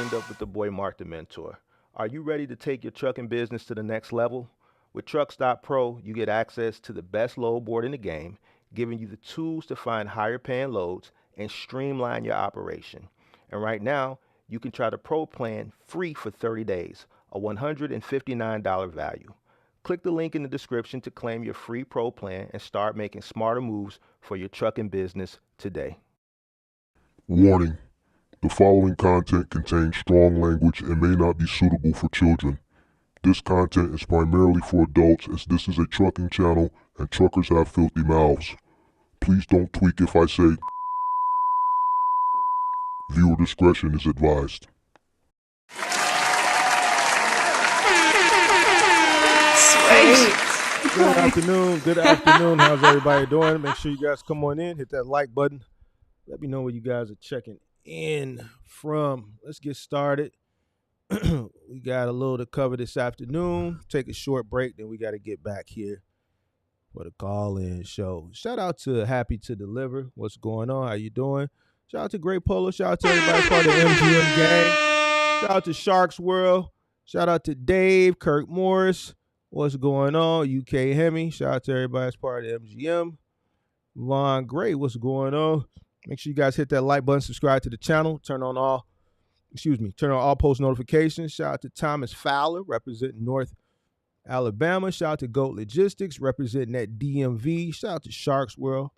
Turned Up with the boy Mark the Mentor. Are you ready to take your trucking business to the next level? With Trucks.pro, you get access to the best load board in the game, giving you the tools to find higher paying loads and streamline your operation. And right now, you can try the Pro plan free for 30 days, a $159 value. Click the link in the description to claim your free Pro plan and start making smarter moves for your trucking business today. Warning: the following content contains strong language and may not be suitable for children. This content is primarily for adults as this is a trucking channel and truckers have filthy mouths. Please don't tweak if I say. Viewer discretion is advised. Good afternoon. How's everybody doing? Make sure you guys come on in, hit that like button. Let me know where you guys are checking in from. Let's get started. We got a little to cover this afternoon. Take a short break, then we got to get back here for the call-in show. Shout out to Happy to Deliver. What's going on? How you doing? Shout out to Great Polo. Shout out to everybody part of the MGM gang. Shout out to Sharks World. Shout out to Dave, Kirk Morris. What's going on? UK Hemi. Shout out to everybody that's part of the MGM. Vaughn Gray, what's going on? Make sure you guys hit that like button, subscribe to the channel, turn on all post notifications. Shout out to Thomas Fowler, representing North Alabama. Shout out to Goat Logistics, representing that DMV. Shout out to Sharks World,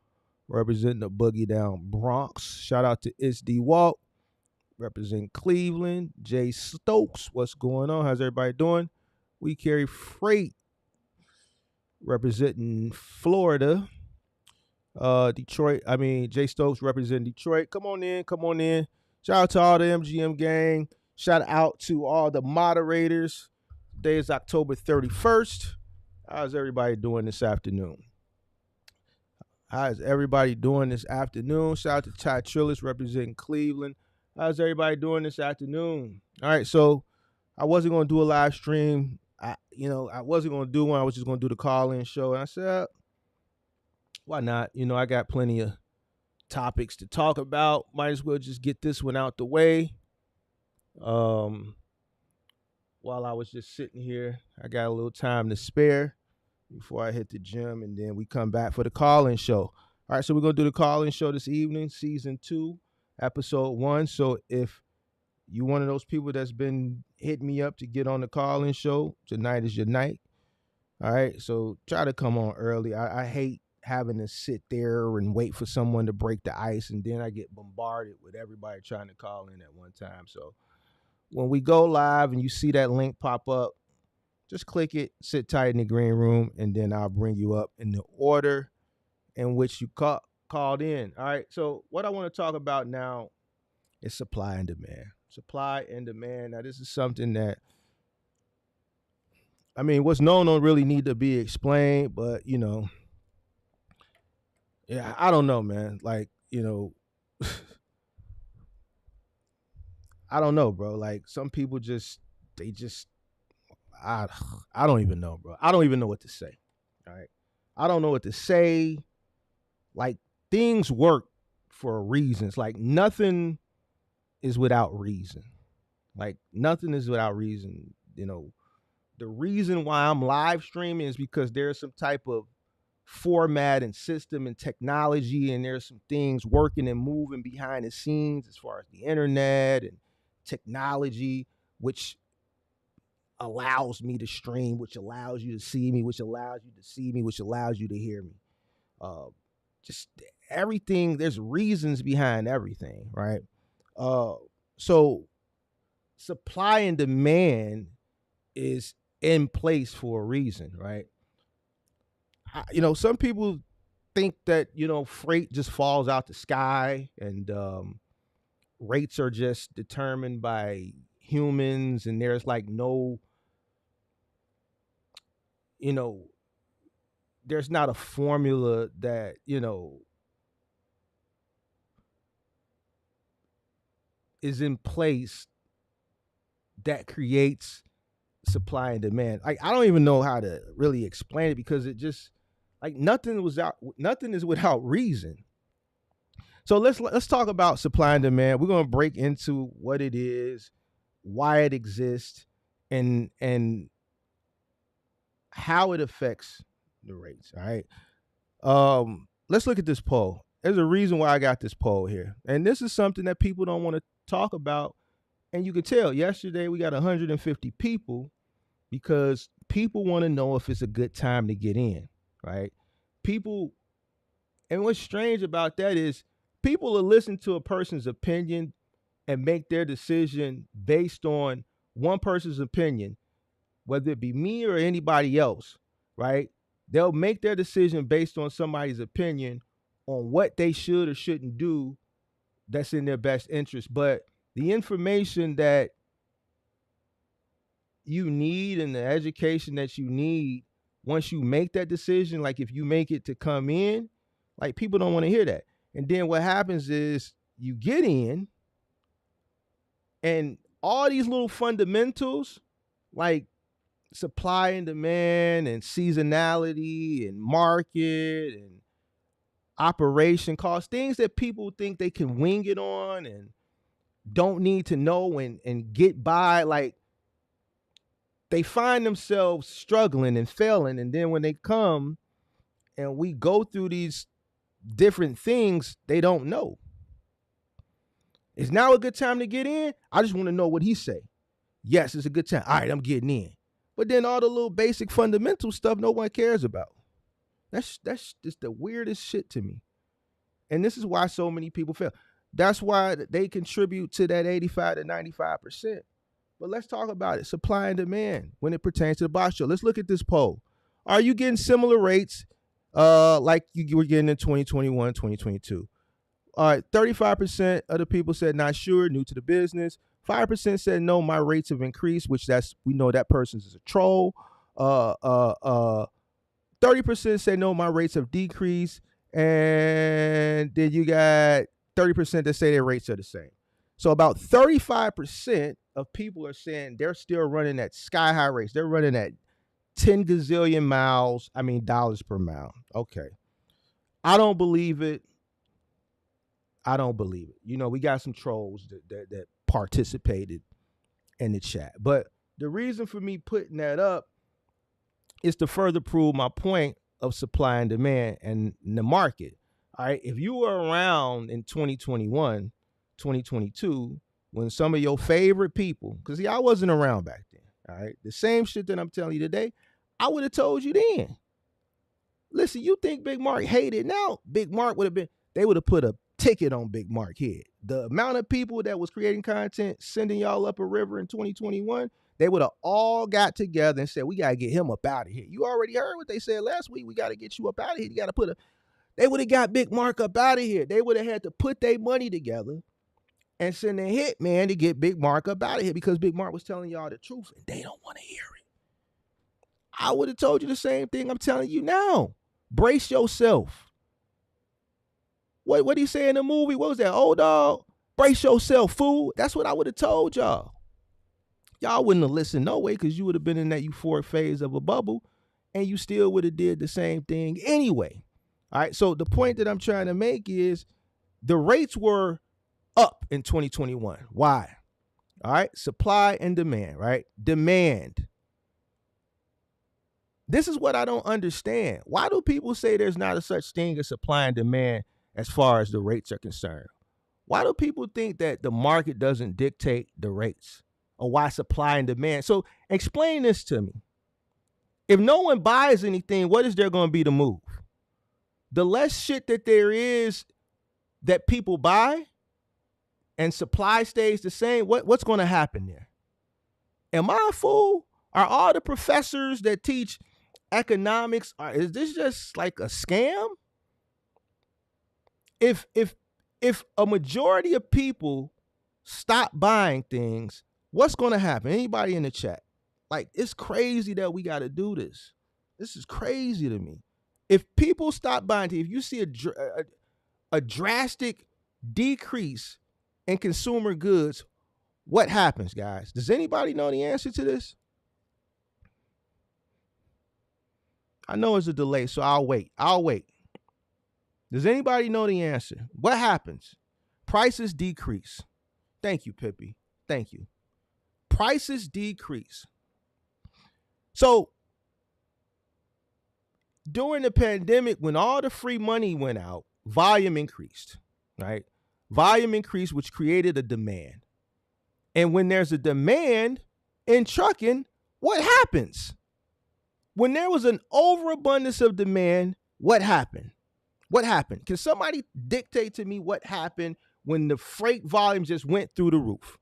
representing the Boogie Down Bronx. Shout out to SD Walt, representing Cleveland. Jay Stokes, what's going on? How's everybody doing? We Carry Freight, representing Florida. Jay Stokes representing Detroit. Come on in. Shout out to all the MGM gang. Shout out to all the moderators. Today is October 31st. How's everybody doing this afternoon? Shout out to Ty Trillis representing Cleveland. How's everybody doing this afternoon? All right, so I wasn't going to do a live stream. I wasn't going to do one. I was just going to do the call-in show. And I said, why not? I got plenty of topics to talk about. Might as well just get this one out the way. While I was just sitting here, I got a little time to spare before I hit the gym, and then we come back for the call-in show. All right, so we're going to do the call-in show this evening, Season 2, Episode 1. So if you one of those people that's been hitting me up to get on the call-in show, tonight is your night. All right, so try to come on early. I hate having to sit there and wait for someone to break the ice, and then I get bombarded with everybody trying to call in at one time. So when we go live and you see that link pop up, just click it, sit tight in the green room, and then I'll bring you up in the order in which you called in. All right, so what I want to talk about now is supply and demand. Supply and demand. Now, this is something that, what's known don't really need to be explained, but, yeah, I don't know, man. Like, I don't know, bro. Like, some people I don't even know, bro. I don't even know what to say. All right. I don't know what to say. Like, things work for reasons. Like, nothing is without reason. Like, nothing is without reason. The reason why I'm live streaming is because there's some type of format and system and technology, and there's some things working and moving behind the scenes as far as the internet and technology, which allows me to stream, which allows you to see me, which allows you to see me, which allows you to hear me. Just everything, there's reasons behind everything, right? So supply and demand is in place for a reason, right? Some people think that, freight just falls out the sky and rates are just determined by humans, and there's like no, there's not a formula that, is in place that creates supply and demand. Like, I don't even know how to really explain it, because it just, like, nothing is without reason. So let's talk about supply and demand. We're going to break into what it is, why it exists, and how it affects the rates. All right. Let's look at this poll. There's a reason why I got this poll here. And this is something that people don't want to talk about. And you can tell yesterday we got 150 people because people want to know if it's a good time to get in, right? People, and what's strange about that is people will listen to a person's opinion and make their decision based on one person's opinion, whether it be me or anybody else, right? They'll make their decision based on somebody's opinion on what they should or shouldn't do that's in their best interest. But the information that you need and the education that you need once you make that decision, like if you make it to come in, like people don't want to hear that. And then what happens is you get in and all these little fundamentals like supply and demand and seasonality and market and operation costs, things that people think they can wing it on and don't need to know and get by, like they find themselves struggling and failing. And then when they come and we go through these different things, they don't know. Is now a good time to get in? I just want to know what he say. Yes, it's a good time. All right, I'm getting in. But then all the little basic fundamental stuff no one cares about. That's just the weirdest shit to me. And this is why so many people fail. That's why they contribute to that 85 to 95%. But let's talk about it. Supply and demand when it pertains to the box show. Let's look at this poll. Are you getting similar rates like you were getting in 2021, 2022? All right, 35% of the people said not sure, new to the business. 5% said no, my rates have increased, which we know that person is a troll. 30% said no, my rates have decreased. And then you got 30% that say their rates are the same. So about 35% of people are saying they're still running at sky high rates. They're running at 10 gazillion dollars per mile. Okay. I don't believe it. You know, we got some trolls that participated in the chat. But the reason for me putting that up is to further prove my point of supply and demand and the market. All right. If you were around in 2021, 2022, when some of your favorite people, because I wasn't around back then. All right. The same shit that I'm telling you today, I would have told you then. Listen, you think Big Mark hated now? Big Mark they would have put a ticket on Big Mark head. The amount of people that was creating content, sending y'all up a river in 2021, they would have all got together and said, we got to get him up out of here. You already heard what they said last week. We got to get you up out of here. You got to they would have got Big Mark up out of here. They would have had to put their money together and send a hitman to get Big Mark up out of here because Big Mark was telling y'all the truth and they don't want to hear it. I would have told you the same thing I'm telling you now. Brace yourself. What did he say in the movie? What was that? Old dog, brace yourself, fool. That's what I would have told y'all. Y'all wouldn't have listened no way because you would have been in that euphoric phase of a bubble and you still would have did the same thing anyway. All right, so the point that I'm trying to make is the rates were up in 2021. Why? All right, supply and demand, right? Demand. This is what I don't understand. Why do people say there's not a such thing as supply and demand as far as the rates are concerned? Why do people think that the market doesn't dictate the rates or why supply and demand? So explain this to me. If no one buys anything, what is there going to be to move? The less shit that there is that people buy and supply stays the same, what's going to happen there? Am I a fool? Are all the professors that teach economics, is this just like a scam? If a majority of people stop buying things, what's going to happen? Anybody in the chat? Like, it's crazy that we got to do this. This is crazy to me. If people stop buying things, if you see a drastic decrease in consumer goods, what happens, guys? Does anybody know the answer to this? I know it's a delay, so I'll wait. Does anybody know the answer? What happens? Prices decrease. Thank you, Pippi. Thank you. prices decrease. So during the pandemic, when all the free money went out, volume increased, right? Volume increased, which created a demand. And when there's a demand in trucking, what happens? When there was an overabundance of demand, what happened? What happened? Can somebody dictate to me what happened when the freight volume just went through the roof?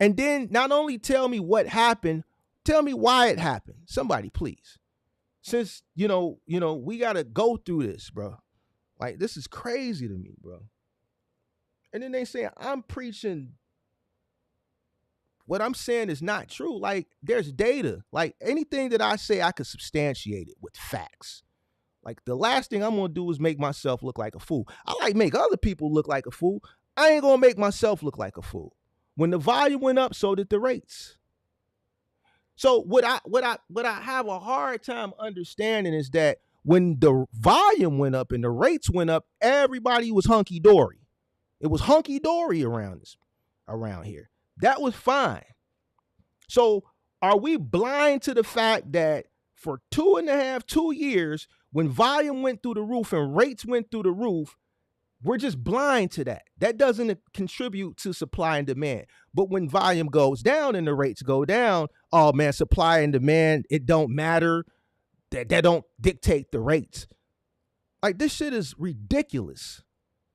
And then not only tell me what happened, tell me why it happened. Somebody, please. Since, we got to go through this, bro. Like, this is crazy to me, bro. And then they say, I'm preaching. What I'm saying is not true. Like, there's data. Like, anything that I say, I could substantiate it with facts. Like, the last thing I'm going to do is make myself look like a fool. I like make other people look like a fool. I ain't going to make myself look like a fool. When the volume went up, so did the rates. So what I have a hard time understanding is that when the volume went up and the rates went up, everybody was hunky-dory. It was hunky-dory around here. That was fine. So are we blind to the fact that for 2 years, when volume went through the roof and rates went through the roof, we're just blind to that. That doesn't contribute to supply and demand. But when volume goes down and the rates go down, oh man, supply and demand, it don't matter. That don't dictate the rates. Like, this shit is ridiculous.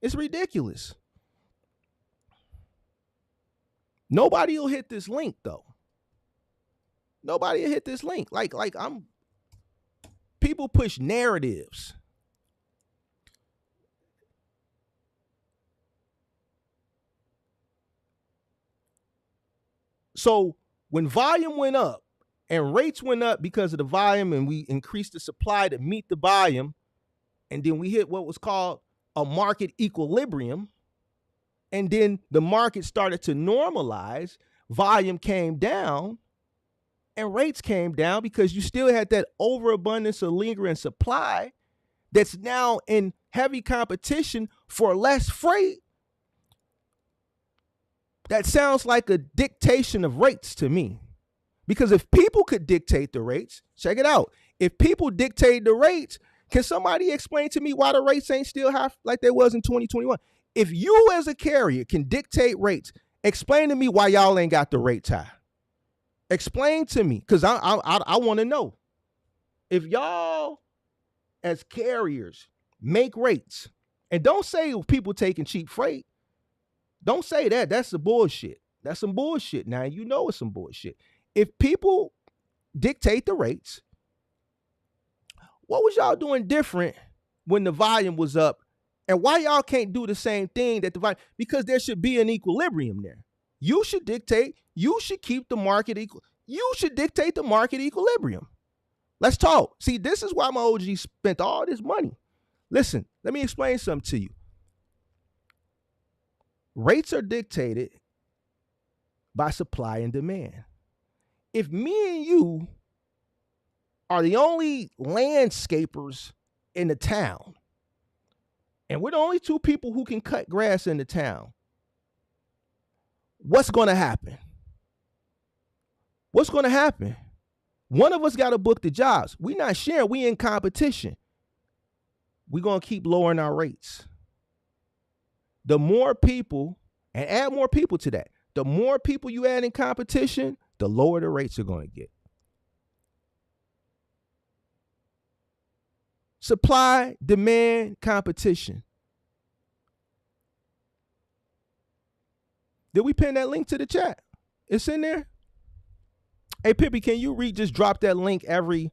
It's ridiculous. Nobody will hit this link though. Nobody will hit this link. People push narratives. So when volume went up and rates went up because of the volume, and we increased the supply to meet the volume, and then we hit what was called a market equilibrium, and then the market started to normalize, volume came down and rates came down because you still had that overabundance of lingering supply that's now in heavy competition for less freight. That sounds like a dictation of rates to me. Because if people could dictate the rates, check it out. If people dictate the rates, can somebody explain to me why the rates ain't still high like they was in 2021? If you as a carrier can dictate rates, explain to me why y'all ain't got the rates high. Explain to me, because I want to know. If y'all as carriers make rates, and don't say people taking cheap freight. Don't say that. That's some bullshit. That's some bullshit. Now, you know it's some bullshit. If people dictate the rates, what was y'all doing different when the volume was up? And why y'all can't do the same thing that the volume? Because there should be an equilibrium there. You should dictate. You should keep the market equal. You should dictate the market equilibrium. Let's talk. See, this is why my OG spent all this money. Listen, let me explain something to you. Rates are dictated by supply and demand. If me and you are the only landscapers in the town, and we're the only two people who can cut grass in the town, what's going to happen? What's going to happen? One of us got to book the jobs. We're not sharing. We in competition. We're going to keep lowering our rates. The more people, and add more people to that, the more people you add in competition, the lower the rates are going to get. Supply, demand, competition. Did we pin that link to the chat? It's in there. Hey, Pippi, can you just drop that link every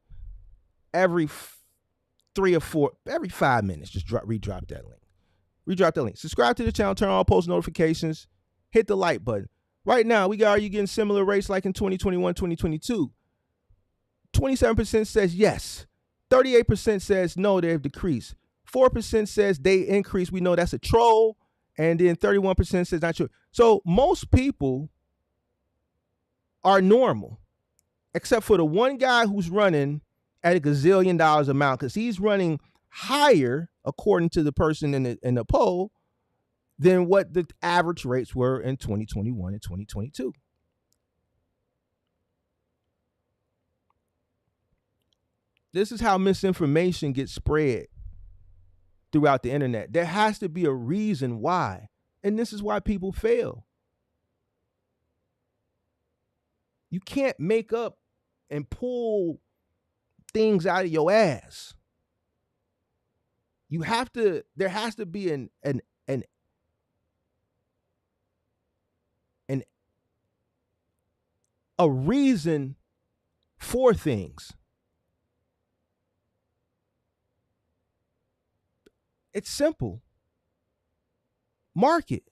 3 or 4, every 5 minutes? Just redrop that link. Redrop that link. Subscribe to the channel, turn on post notifications, hit the like button. Right now, are you getting similar rates like in 2021, 2022? 27% says yes. 38% says no, they've decreased. 4% says they increased. We know that's a troll. And then 31% says not true. So most people are normal, except for the one guy who's running at $1 gazillion amount, because he's running higher, according to the person in the poll, than what the average rates were in 2021 and 2022. This is how misinformation gets spread throughout the internet. There has to be a reason why. And this is why people fail. You can't make up and pull things out of your ass. There has to be a reason for things. It's simple. Market.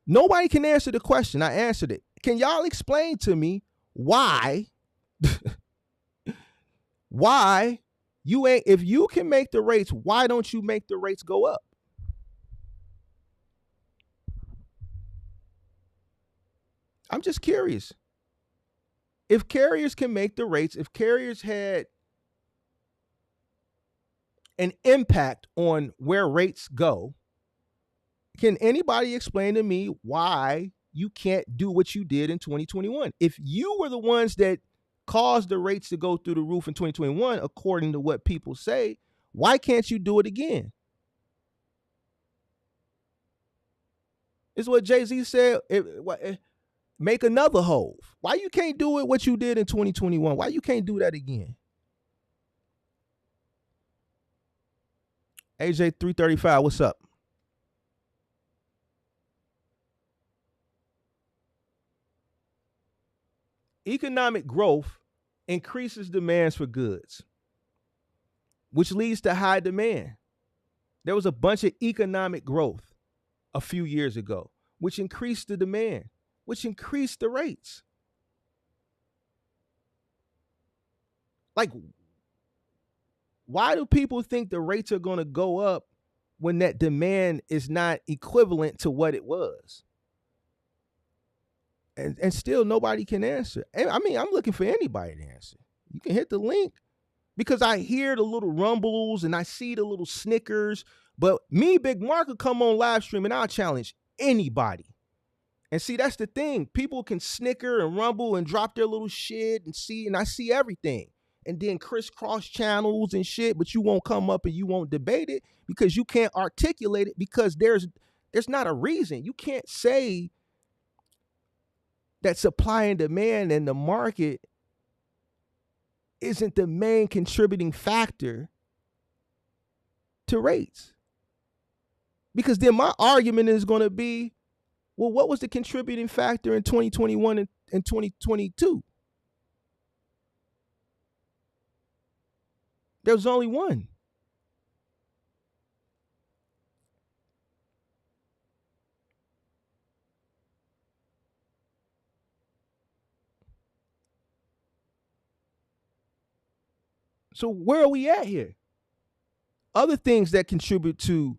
Nobody can answer the question. I answered it. Can y'all explain to me why you ain't, if you can make the rates, why don't you make the rates go up? I'm just curious. If carriers can make the rates, if carriers had an impact on where rates go, can anybody explain to me why you can't do what you did in 2021? If you were the ones that caused the rates to go through the roof in 2021, according to what people say, why can't you do it again? It's what Jay-Z said, make another Hove. Why you can't do it what you did in 2021? Why you can't do that again? AJ 335, what's up? Economic growth increases demands for goods, which leads to high demand. There was a bunch of economic growth a few years ago, which increased the demand, which increased the rates. Like, why do people think the rates are going to go up when that demand is not equivalent to what it was? And still nobody can answer. I mean, I'm looking for anybody to answer. You can hit the link, because I hear the little rumbles and I see the little snickers. But me, Big Mark, will come on live stream and I'll challenge anybody. And see, that's the thing. People can snicker and rumble and drop their little shit and I see everything. And then crisscross channels and shit, but you won't come up and you won't debate it because you can't articulate it, because there's not a reason. You can't say that supply and demand in the market isn't the main contributing factor to rates. Because then my argument is going to be, well, what was the contributing factor in 2021 and 2022? There was only one. So where are we at here? Other things that contribute to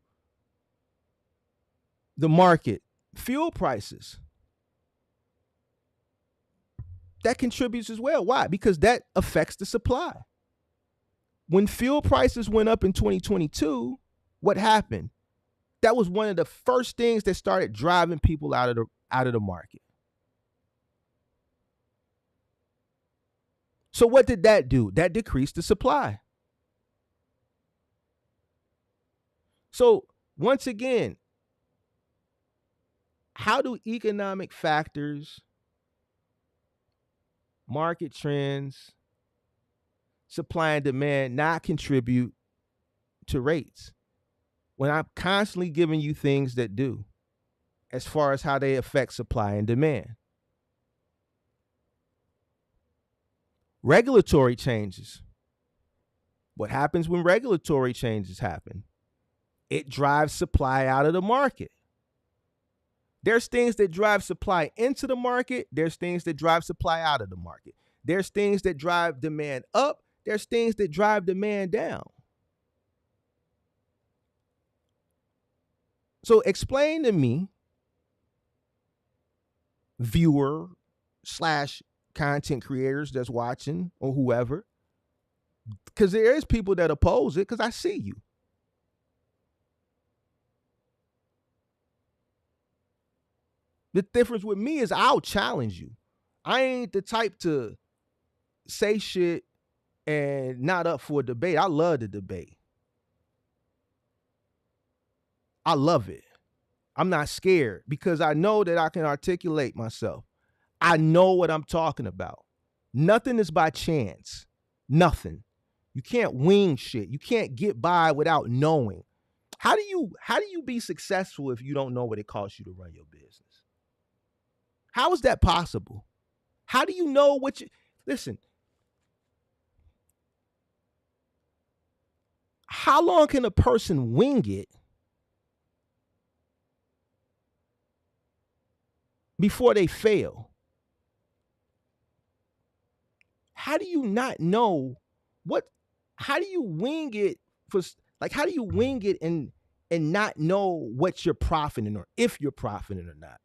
the market, fuel prices. That contributes as well. Why? Because that affects the supply. When fuel prices went up in 2022, what happened? That was one of the first things that started driving people out of the market. So what did that do? That decreased the supply. So once again, how do economic factors, market trends, supply and demand not contribute to rates when I'm constantly giving you things that do, as far as how they affect supply and demand? Regulatory changes. What happens when regulatory changes happen? It drives supply out of the market. There's things that drive supply into the market. There's things that drive supply out of the market. There's things that drive demand up. There's things that drive demand down. So explain to me, viewer / content creators that's watching or whoever, because there is people that oppose it, because I see you. The difference with me is I'll challenge you. I ain't the type to say shit and not up for a debate. I love the debate. I love it. I'm not scared because I know that I can articulate myself. I know what I'm talking about. Nothing is by chance. Nothing. You can't wing shit. You can't get by without knowing. How do you be successful if you don't know what it costs you to run your business? How is that possible? How do you know what you listen? How long can a person wing it before they fail? How do you not know what? How do you wing it for? Like, how do you wing it and not know what you're profiting or if you're profiting or not?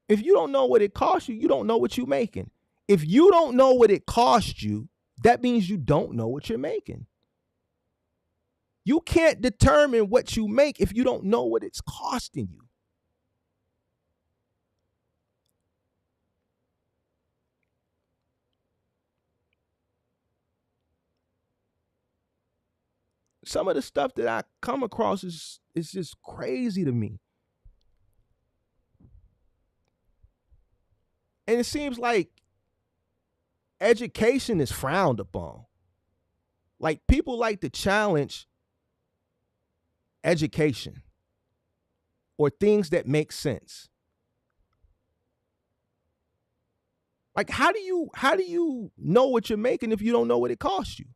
If you don't know what it costs you, you don't know what you're making. If you don't know what it costs you, that means you don't know what you're making. You can't determine what you make if you don't know what it's costing you. Some of the stuff that I come across is just crazy to me. And it seems like education is frowned upon. Like, people like to challenge education or things that make sense. Like, how do you know what you're making if you don't know what it costs you?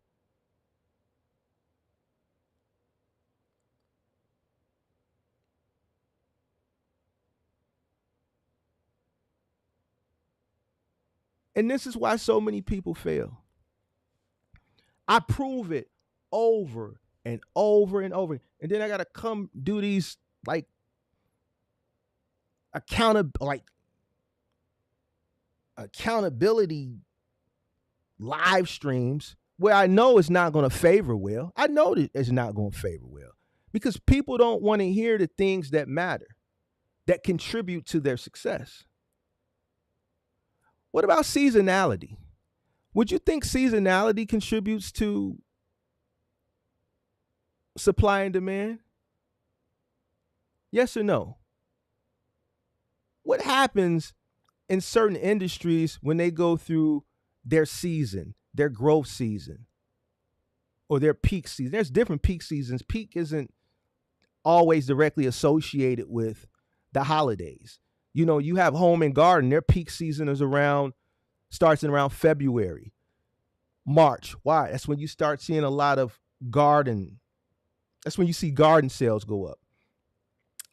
And this is why so many people fail. I prove it over and over and over. And then I got to come do these like accountability live streams where I know it's not going to favor well. I know that it's not going to favor well because people don't want to hear the things that matter, that contribute to their success. What about seasonality? Would you think seasonality contributes to supply and demand? Yes or no? What happens in certain industries when they go through their season, their growth season, or their peak season? There's different peak seasons. Peak isn't always directly associated with the holidays. You know, you have home and garden, their peak season is starts in around February, March. Why? That's when you start seeing a lot of garden. That's when you see garden sales go up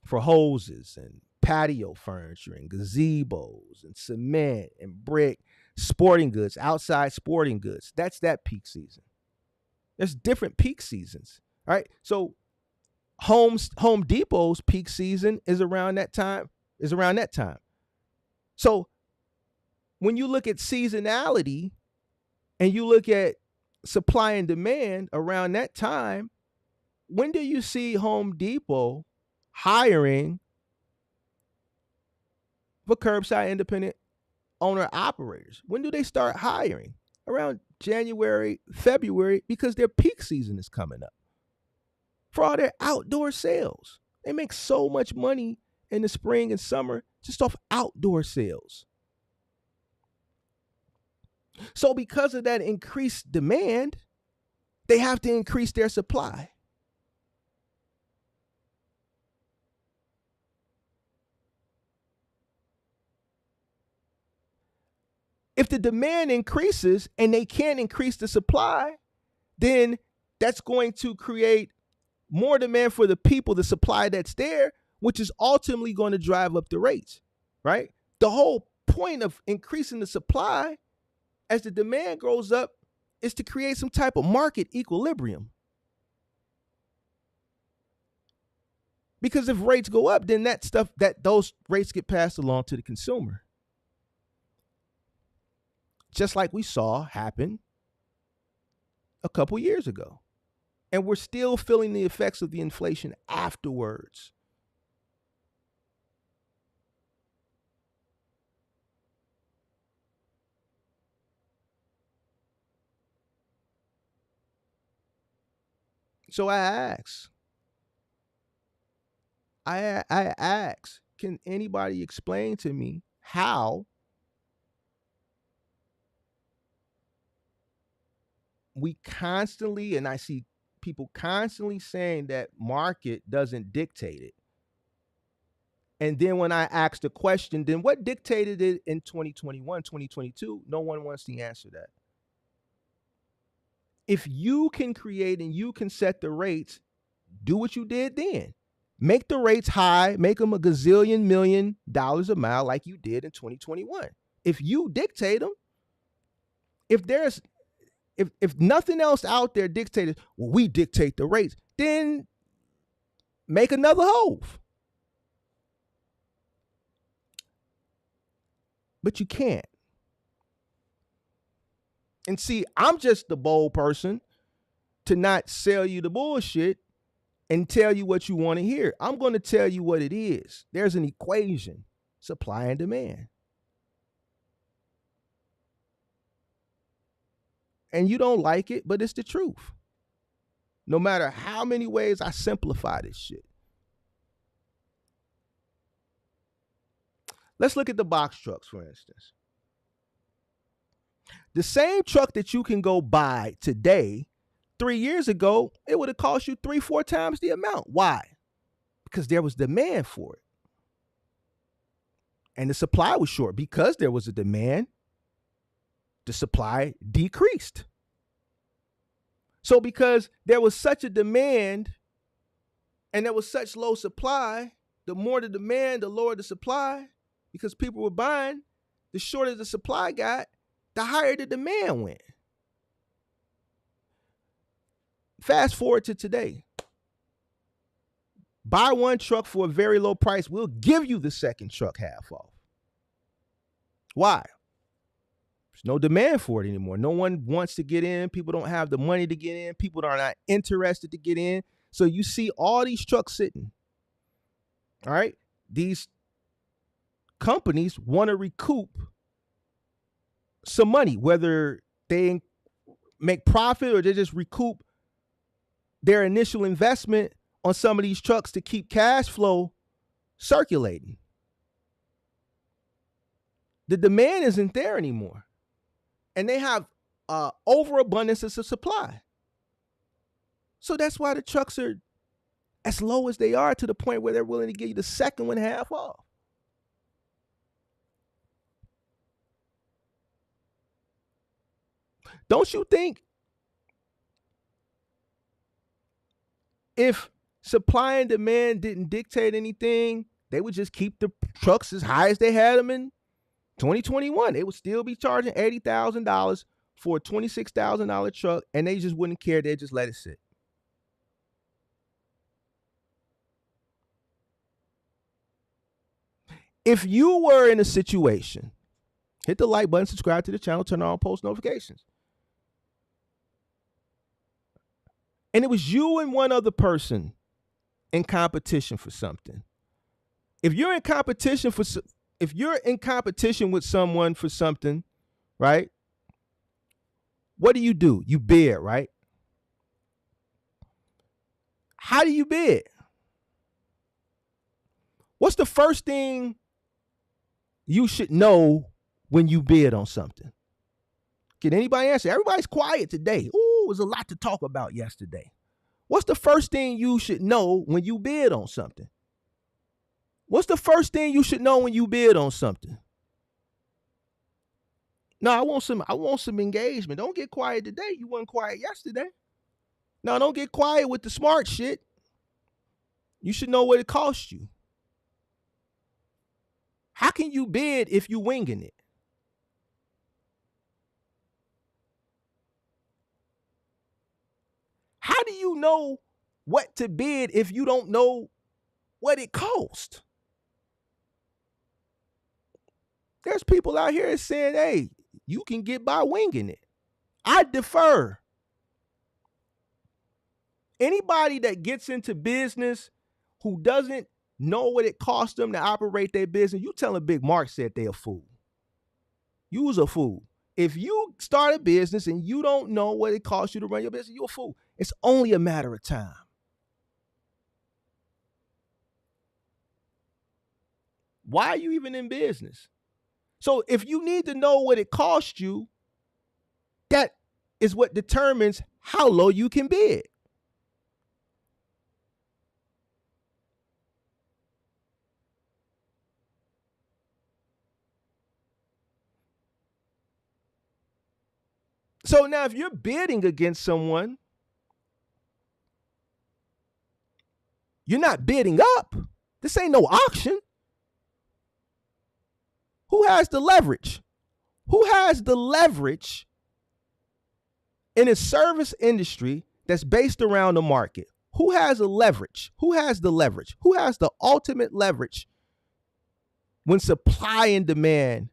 for hoses and patio furniture and gazebos and cement and brick, sporting goods, outside sporting goods. That's that peak season. There's different peak seasons. All right. So Home Depot's peak season is around that time. So when you look at seasonality and you look at supply and demand around that time, when do you see Home Depot hiring for curbside independent owner operators? When do they start hiring? Around January, February, because their peak season is coming up for all their outdoor sales. They make so much money in the spring and summer just off outdoor sales. So because of that increased demand, they have to increase their supply. If the demand increases and they can't increase the supply, then that's going to create more demand for the people, the supply that's there, which is ultimately going to drive up the rates, right? The whole point of increasing the supply as the demand goes up is to create some type of market equilibrium. Because if rates go up, then those rates get passed along to the consumer. Just like we saw happen a couple years ago. And we're still feeling the effects of the inflation afterwards. So I ask, can anybody explain to me how we constantly, and I see people constantly saying that market doesn't dictate it. And then when I ask the question, then what dictated it in 2021, 2022? No one wants to answer that. If you can create and you can set the rates, do what you did then. Make the rates high, make them a gazillion million dollars a mile like you did in 2021. If you dictate them, if nothing else out there dictated, well, we dictate the rates, then make another Hove. But you can't. And see, I'm just the bold person to not sell you the bullshit and tell you what you want to hear. I'm going to tell you what it is. There's an equation, supply and demand. And you don't like it, but it's the truth. No matter how many ways I simplify this shit. Let's look at the box trucks, for instance. The same truck that you can go buy today, 3 years ago, it would have cost you 3-4 times the amount. Why? Because there was demand for it. And the supply was short. Because there was a demand, the supply decreased. So because there was such a demand and there was such low supply, the more the demand, the lower the supply, because people were buying, the shorter the supply got, the higher the demand went. Fast forward to today. Buy one truck for a very low price. We'll give you the second truck half off. Why? There's no demand for it anymore. No one wants to get in. People don't have the money to get in. People are not interested to get in. So you see all these trucks sitting. All right? These companies want to recoup some money, whether they make profit or they just recoup their initial investment on some of these trucks to keep cash flow circulating. The demand isn't there anymore. And they have overabundance of supply. So that's why the trucks are as low as they are, to the point where they're willing to give you the second one half off. Don't you think if supply and demand didn't dictate anything, they would just keep the trucks as high as they had them in 2021? They would still be charging $80,000 for a $26,000 truck, and they just wouldn't care. They'd just let it sit. If you were in a situation, hit the like button, subscribe to the channel, turn on post notifications, and it was you and one other person in competition for something. If you're in competition with someone for something, right? What do? You bid, right? How do you bid? What's the first thing you should know when you bid on something? Can anybody answer? Everybody's quiet today. Ooh, it was a lot to talk about yesterday. What's the first thing you should know when you bid on something? What's the first thing you should know when you bid on something? No, I want some engagement. Don't get quiet today. You weren't quiet yesterday. No, don't get quiet with the smart shit. You should know what it costs you. How can you bid if you winging it? How do you know what to bid if you don't know what it costs? There's people out here saying, hey, you can get by winging it. I defer. Anybody that gets into business who doesn't know what it costs them to operate their business, you telling Big Mark said they a fool. You's a fool. If you start a business and you don't know what it costs you to run your business, you're a fool. It's only a matter of time. Why are you even in business? So if you need to know what it costs you, that is what determines how low you can bid. So now if you're bidding against someone, you're not bidding up. This ain't no auction. Who has the leverage? Who has the leverage in a service industry that's based around the market? Who has the leverage? Who has the leverage? Who has the ultimate leverage when supply and demand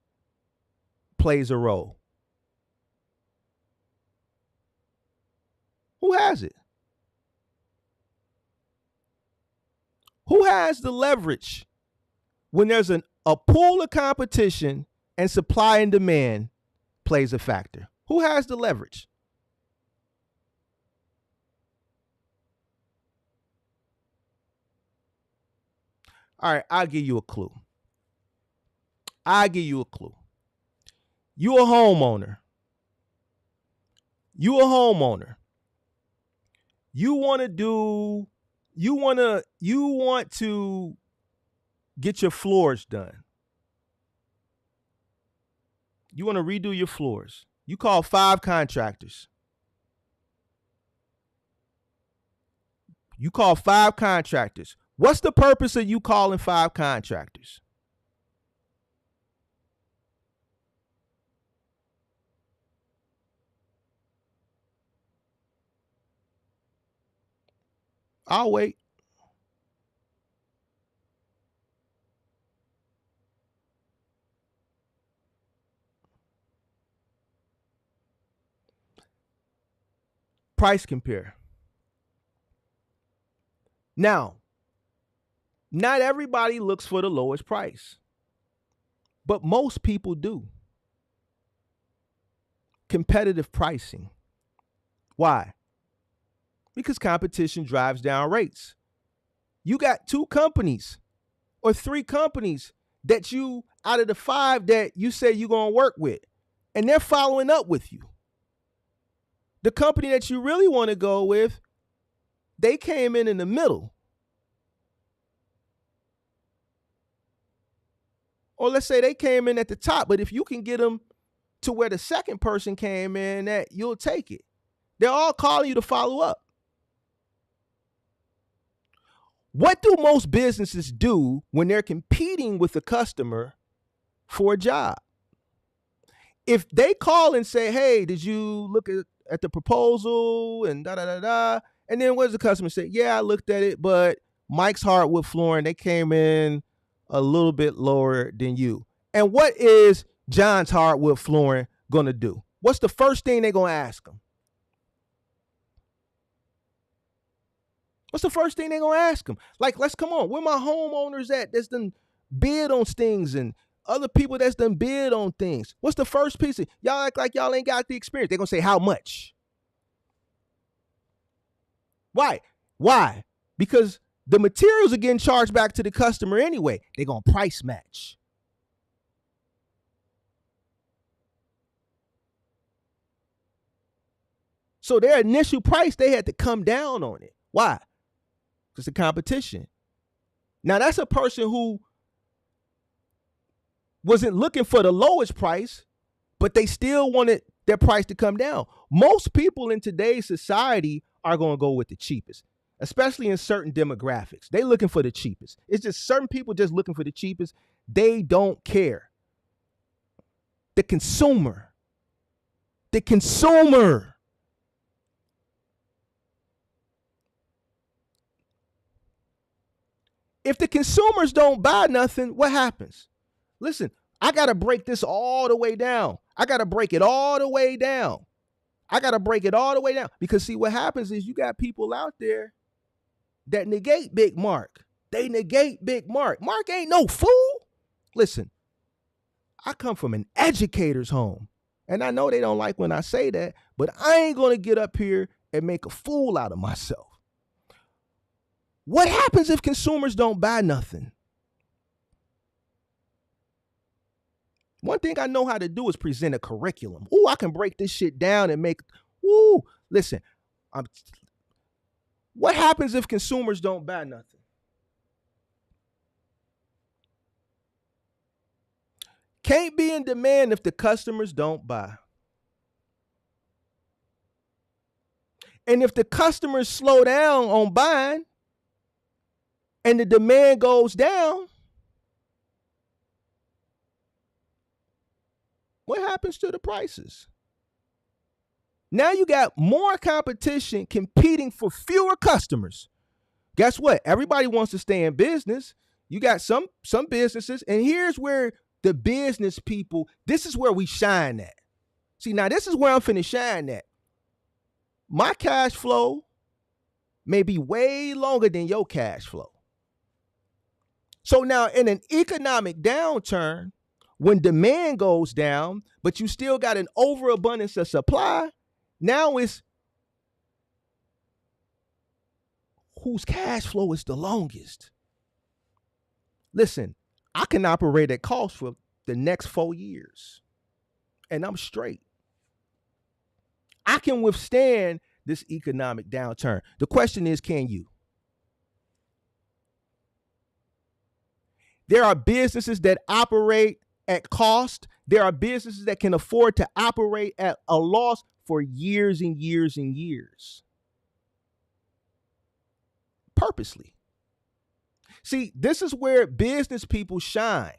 plays a role? Who has it? Who has the leverage when there's a pool of competition and supply and demand plays a factor? Who has the leverage? All right, I'll give you a clue. You a homeowner. You want to get your floors done. You want to redo your floors. You call 5 contractors. What's the purpose of you calling 5 contractors? I'll wait. Price compare. Now, not everybody looks for the lowest price, but most people do. Competitive pricing. Why? Because competition drives down rates. You got 2 companies or 3 companies that you, out of the 5 that you say you're going to work with, and they're following up with you. The company that you really want to go with, they came in the middle. Or let's say they came in at the top, but if you can get them to where the second person came in, that you'll take it. They're all calling you to follow up. What do most businesses do when they're competing with the customer for a job? If they call and say, hey, did you look at the proposal and da-da-da-da, and then what does the customer say? Yeah, I looked at it, but Mike's Hardwood Flooring, they came in a little bit lower than you. And what is John's Hardwood Flooring going to do? What's the first thing they're going to ask them? What's the first thing they're going to ask them? Like, let's come on. Where my homeowners at that's done bid on things and other people that's done bid on things? What's the first piece? Y'all act like y'all ain't got the experience. They're going to say, how much? Why? Because the materials are getting charged back to the customer anyway. They're going to price match. So their initial price, they had to come down on it. Why? Because the competition. Now, that's a person who wasn't looking for the lowest price, but they still wanted their price to come down. Most people in today's society are going to go with the cheapest, especially in certain demographics. They're looking for the cheapest. It's just certain people just looking for the cheapest. They don't care. The consumer. If the consumers don't buy nothing, what happens? Listen, I got to break this all the way down. I got to break it all the way down. Because see, what happens is you got people out there that negate Big Mark. They negate Big Mark. Mark ain't no fool. Listen, I come from an educator's home. And I know they don't like when I say that, but I ain't going to get up here and make a fool out of myself. What happens if consumers don't buy nothing? One thing I know how to do is present a curriculum. Ooh, I can break this shit down and make, listen, what happens if consumers don't buy nothing? Can't be in demand if the customers don't buy. And if the customers slow down on buying and the demand goes down, what happens to the prices? Now you got more competition competing for fewer customers. Guess what? Everybody wants to stay in business. You got some businesses, and here's where the business people, this is where we shine at. See, now this is where I'm finna shine at. My cash flow may be way longer than your cash flow. So now in an economic downturn, when demand goes down, but you still got an overabundance of supply, now it's whose cash flow is the longest. Listen, I can operate at cost for the next 4 years, and I'm straight. I can withstand this economic downturn. The question is, can you? There are businesses that operate at cost. There are businesses that can afford to operate at a loss for years and years and years. Purposely. See, this is where business people shine.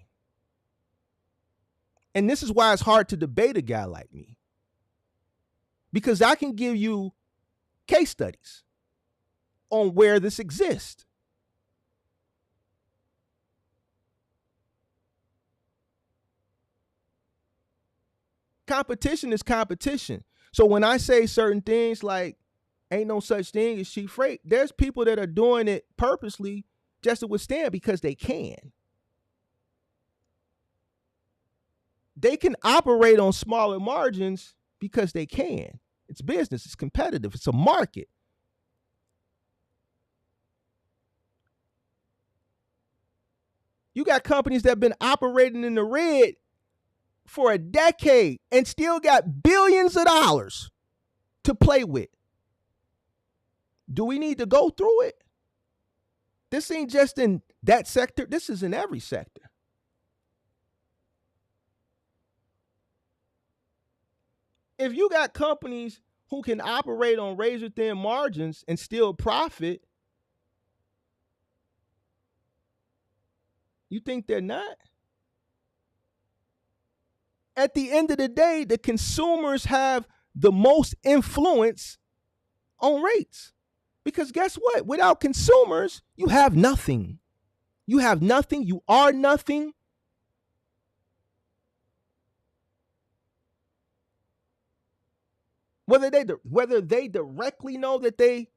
And this is why it's hard to debate a guy like me. Because I can give you case studies on where this exists. Competition is competition. So when I say certain things like ain't no such thing as cheap freight, there's people that are doing it purposely just to withstand because they can. They can operate on smaller margins because they can. It's business, it's competitive, it's a market. You got companies that have been operating in the red for a decade and still got billions of dollars to play with. Do we need to go through it? This ain't just in that sector. This is in every sector. If you got companies who can operate on razor thin margins and still profit, you think they're not? At the end of the day, the consumers have the most influence on rates. Because guess what? Without consumers, you have nothing. You have nothing. You are nothing. Whether they directly know that they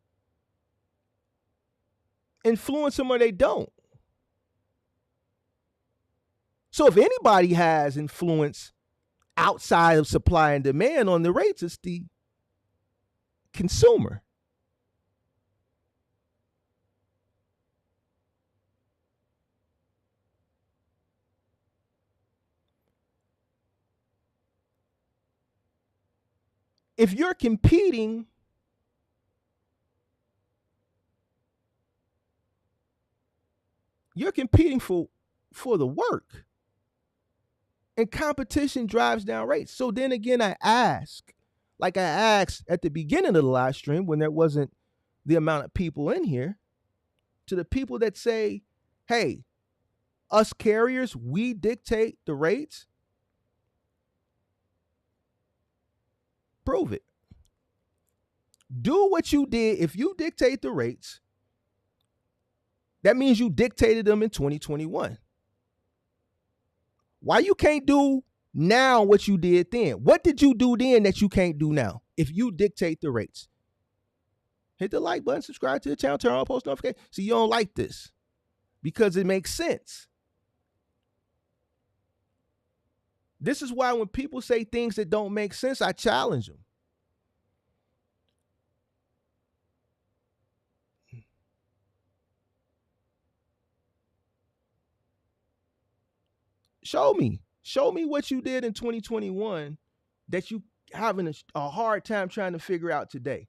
influence them or they don't. So if anybody has influence outside of supply and demand on the rates, it's the consumer. If you're competing for the work. And competition drives down rates. So then again, I ask, like I asked at the beginning of the live stream when there wasn't the amount of people in here, to the people that say, hey, us carriers, we dictate the rates. Prove it. Do what you did. If you dictate the rates, that means you dictated them in 2021. Why you can't do now what you did then? What did you do then that you can't do now if you dictate the rates? Hit the like button, subscribe to the channel, turn on post notifications. See, you don't like this because it makes sense. This is why when people say things that don't make sense, I challenge them. Show me. Show me what you did in 2021 that you having a hard time trying to figure out today.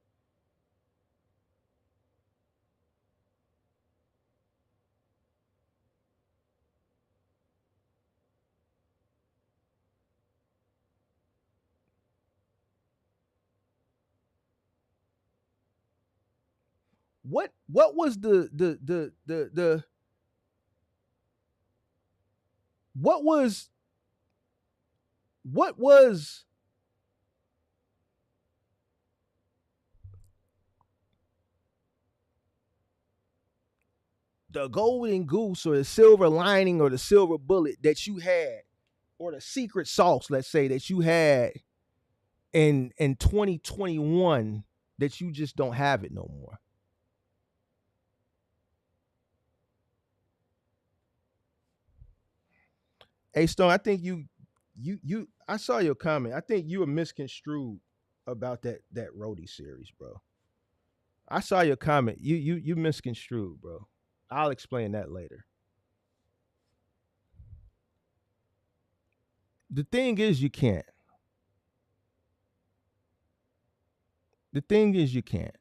What was the what was the golden goose or the silver lining or the silver bullet that you had, or the secret sauce, let's say, that you had in 2021 that you just don't have it no more? Hey Stone, I think you I saw your comment. I think you were misconstrued about that Rhodey series, bro. I saw your comment. You misconstrued, bro. I'll explain that later. The thing is you can't. The thing is you can't.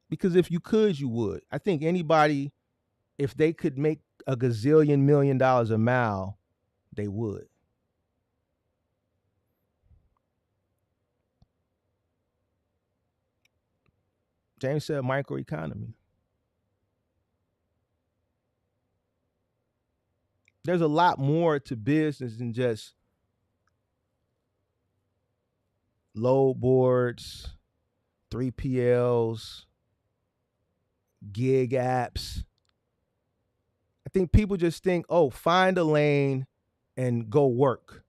Because if you could, you would. I think anybody, if they could make a gazillion $1,000,000 a mile, they would. James said microeconomy. There's a lot more to business than just load boards, 3PLs, gig apps. I think people just think, oh, find a lane and go work.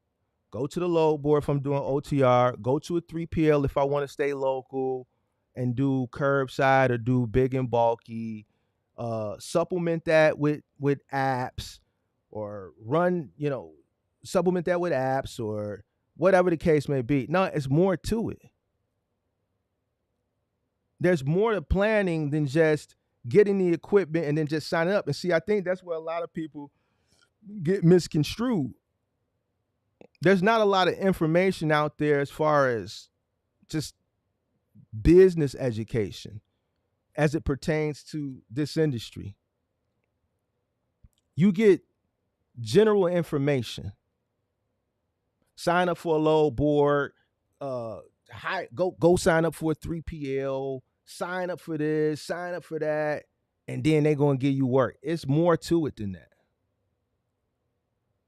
Go to the load board if I'm doing OTR. Go to a 3PL if I want to stay local and do curbside or do big and bulky. Supplement that with apps, or run, supplement that with apps, or whatever the case may be. No, it's more to it. There's more to planning than just getting the equipment and then just signing up. And see, I think that's where a lot of people get misconstrued. There's not a lot of information out there as far as just business education as it pertains to this industry. You get general information. Sign up for a load board. Go sign up for a 3PL. Sign up for this. Sign up for that, and then they're gonna give you work. It's more to it than that.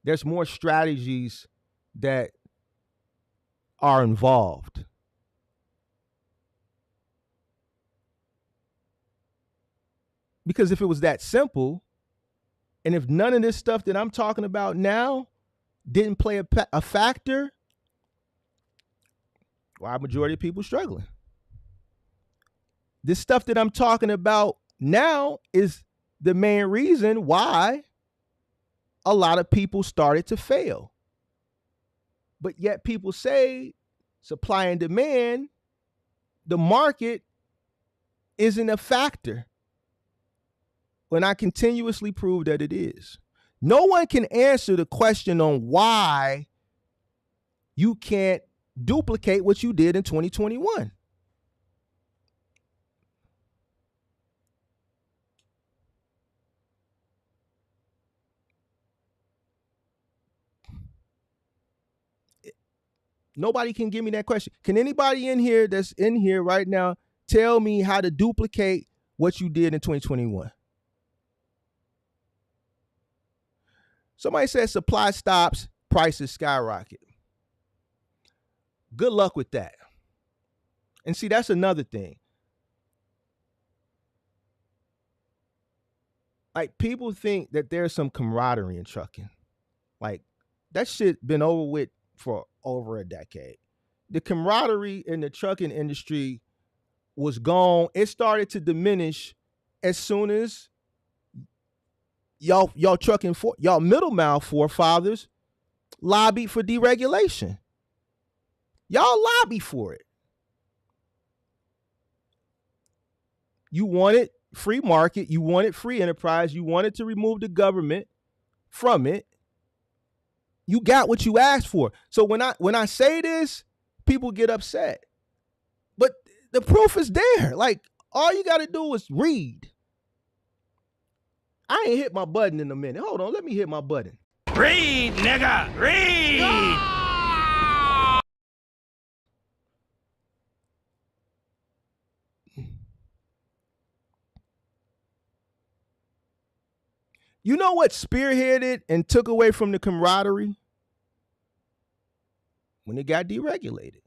There's more strategies that are involved. Because if it was that simple, and if none of this stuff that I'm talking about now didn't play a factor, why majority of people struggling? This stuff that I'm talking about now is the main reason why a lot of people started to fail. But yet people say supply and demand, the market isn't a factor, when I continuously prove that it is. No one can answer the question on why you can't duplicate what you did in 2021. Nobody can give me that question. Can anybody in here that's in here right now tell me how to duplicate what you did in 2021? Somebody said supply stops, prices skyrocket. Good luck with that. And see, that's another thing. Like, people think that there's some camaraderie in trucking. Like, that shit been over with for over a decade. The camaraderie in the trucking industry was gone. It started to diminish as soon as y'all trucking for y'all middle mile forefathers lobbied for deregulation. Y'all lobby for it. You wanted free market, you wanted free enterprise, you wanted to remove the government from it. You got what you asked for. So when I say this, people get upset. But the proof is there. Like, all you got to do is read. I ain't hit my button in a minute. Hold on, let me hit my button. Read, nigga, read! Ah! You know what spearheaded and took away from the camaraderie? When it got deregulated.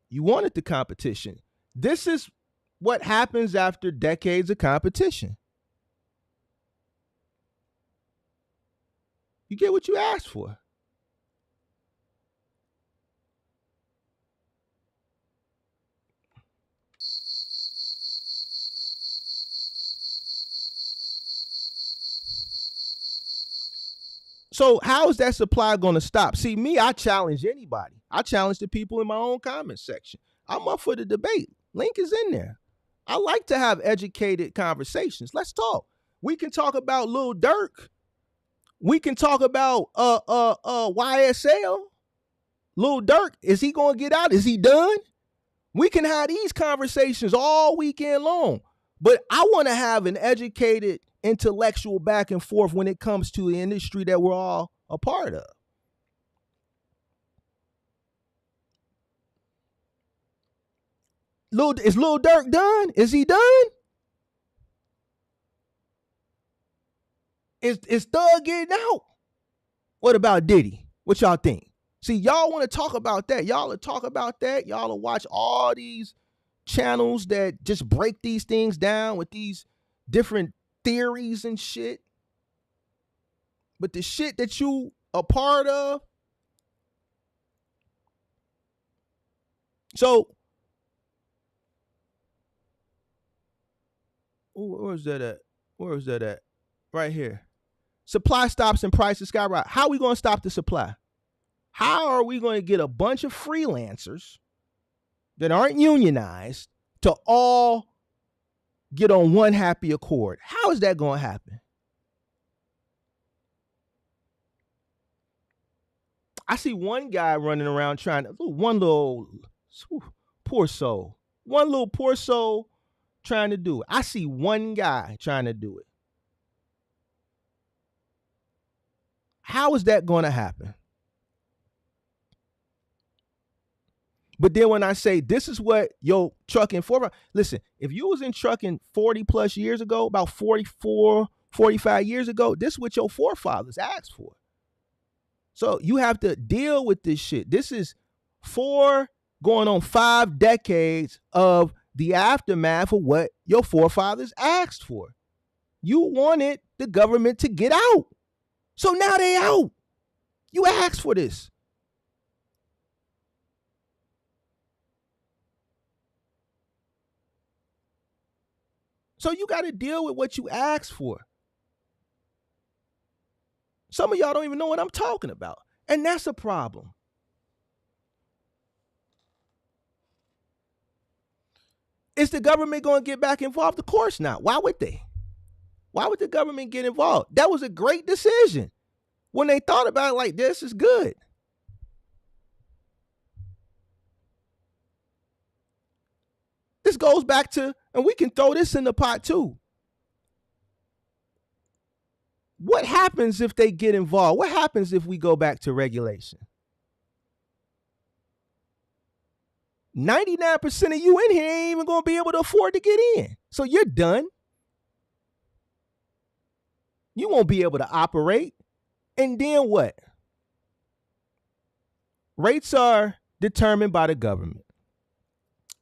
You wanted the competition. This is what happens after decades of competition. You get what you asked for. So how is that supply going to stop? See, me, I challenge anybody. I challenge the people in my own comment section. I'm up for the debate. Link is in there. I like to have educated conversations. Let's talk. We can talk about Lil Durk. We can talk about YSL. Lil Durk, is he going to get out? Is he done? We can have these conversations all weekend long. But I want to have an educated, intellectual back and forth when it comes to the industry that we're all a part of. Is Lil Durk done? Is he done? Is Thug getting out? What about Diddy? What y'all think? See, y'all want to talk about that. Y'all will talk about that. Y'all will watch all these channels that just break these things down with these different theories and shit. But the shit that you a part of. So, where's that at? Where is that at? Right here. Supply stops and prices skyrocket. How are we going to stop the supply? How are we going to get a bunch of freelancers that aren't unionized to all get on one happy accord? How is that going to happen? I see one guy running around trying to, one little poor soul, one little poor soul trying to do it. I see one guy trying to do it. How is that going to happen? But then when I say this is what your trucking for, listen, if you was in trucking 40 plus years ago, about 44, 45 years ago, this is what your forefathers asked for. So you have to deal with this shit. This is 4 going on 5 decades of the aftermath of what your forefathers asked for. You wanted the government to get out. So now they out. You asked for this. So you got to deal with what you asked for. Some of y'all don't even know what I'm talking about. And that's a problem. Is the government going to get back involved? Of course not. Why would they? Why would the government get involved? That was a great decision. When they thought about it, like, this is good. This goes back to, and we can throw this in the pot too. What happens if they get involved? What happens if we go back to regulation? 99% of you in here ain't even going to be able to afford to get in. So you're done. You won't be able to operate. And then what? Rates are determined by the government.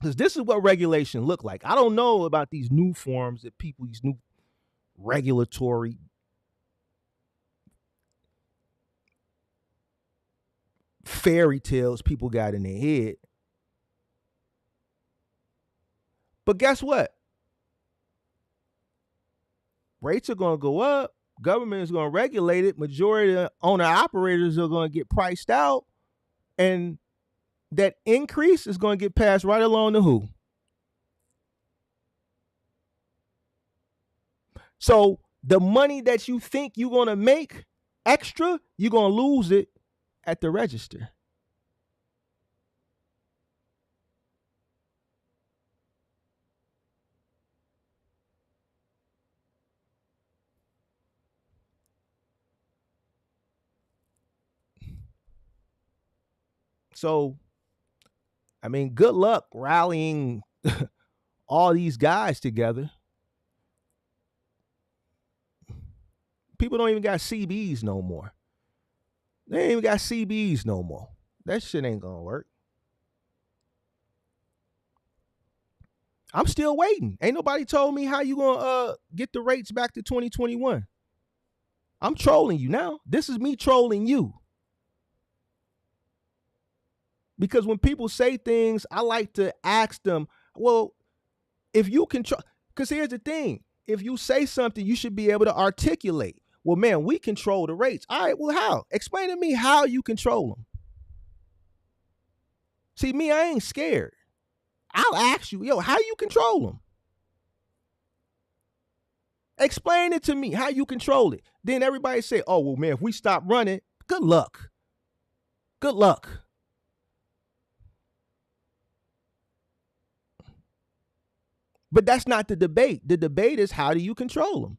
Because this is what regulation look like. I don't know about these new forms that people, these new regulatory fairy tales people got in their head. But guess what? Rates are going to go up. Government is going to regulate it. Majority of owner operators are going to get priced out. And that increase is going to get passed right along to who? So the money that you think you're going to make extra, you're going to lose it at the register. So, I mean, good luck rallying all these guys together. People don't even got CBs no more. They ain't even got CBs no more. That shit ain't gonna work. I'm still waiting. Ain't nobody told me how you gonna get the rates back to 2021. I'm trolling you now. This is me trolling you. Because when people say things, I like to ask them, well, if you control, because here's the thing. If you say something, you should be able to articulate. Well, man, we control the rates. All right, well, how? Explain to me how you control them. See, me, I ain't scared. I'll ask you, yo, how you control them? Explain it to me, how you control it. Then everybody say, oh, well, man, if we stop running, good luck. Good luck. But that's not the debate. The debate is, how do you control them?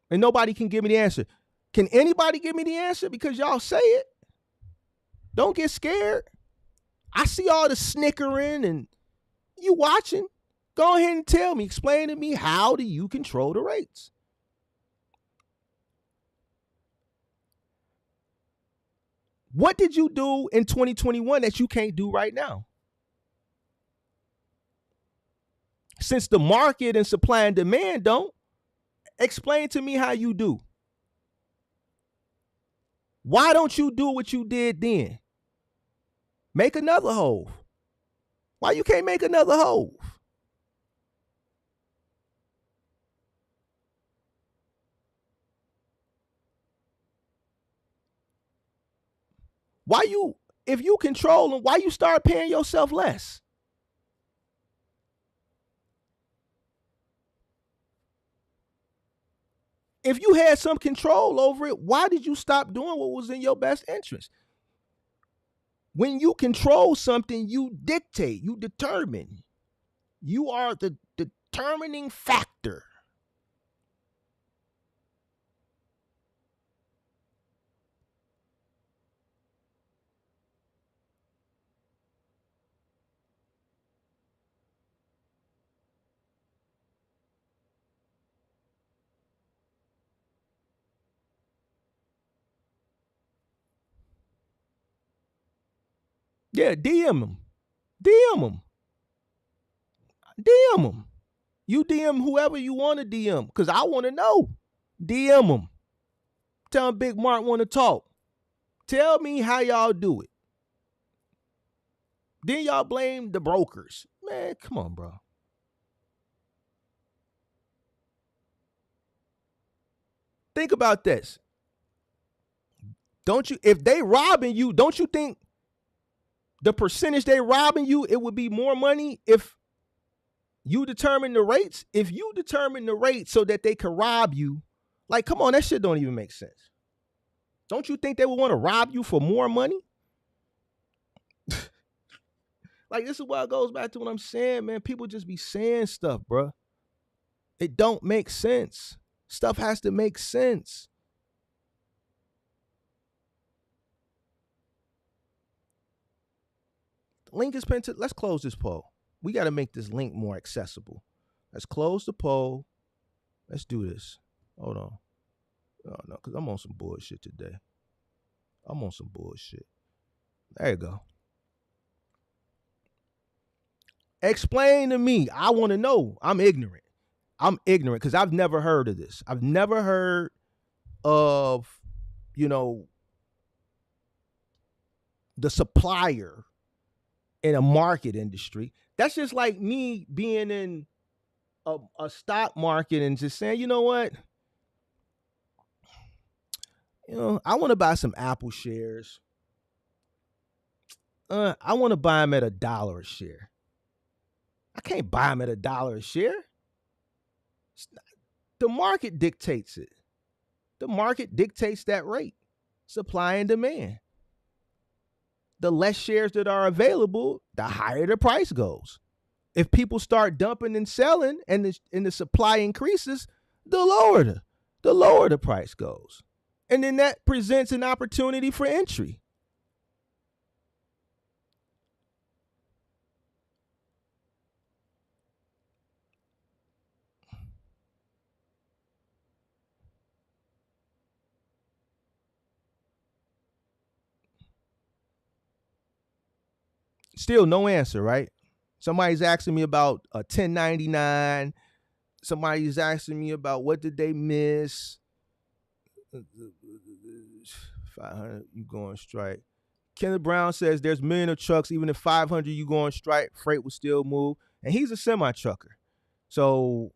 And nobody can give me the answer. Can anybody give me the answer? Because y'all say it. Don't get scared. I see all the snickering and you watching. Go ahead and tell me, explain to me, how do you control the rates? What did you do in 2021 that you can't do right now? Since the market and supply and demand don't, explain to me how you do. Why don't you do what you did then? Make another hole. Why you can't make another hole? Why you, if you control them, why you start paying yourself less? If you had some control over it, why did you stop doing what was in your best interest? When you control something, you dictate, you determine. You are the determining factor. Yeah, DM them. DM them. DM them. You DM whoever you want to DM, because I want to know. DM them. Tell them Big Mark want to talk. Tell me how y'all do it. Then y'all blame the brokers. Man, come on, bro. Think about this. Don't you, if they robbing you, don't you think the percentage they robbing you, it would be more money if you determine the rates? If you determine the rates so that they can rob you, like, come on, that shit don't even make sense. Don't you think they would want to rob you for more money? Like, this is why it goes back to what I'm saying, man. People just be saying stuff, bro. It don't make sense. Stuff has to make sense. The link is pinned to, let's close this poll. We got to make this link more accessible. Let's close the poll. Let's do this. Hold on. Oh, no, because I'm on some bullshit today. I'm on some bullshit. There you go. Explain to me. I want to know. I'm ignorant. I'm ignorant because I've never heard of this. I've never heard of, you know, the supplier in a market industry. That's just like me being in a stock market and just saying, you know what? You know, I want to buy some Apple shares. I want to buy them at $1 a share. I can't buy them at $1 a share. The market dictates it. The market dictates that rate, supply and demand. The less shares that are available, the higher the price goes. If people start dumping and selling and the supply increases, the lower the price goes. And then that presents an opportunity for entry. Still no answer, right? Somebody's asking me about a 1099. Somebody's asking me about what did they miss. 500, you go on strike. Kenneth Brown says there's millions of trucks. Even if 500 you go on strike, freight will still move. And he's a semi-trucker. So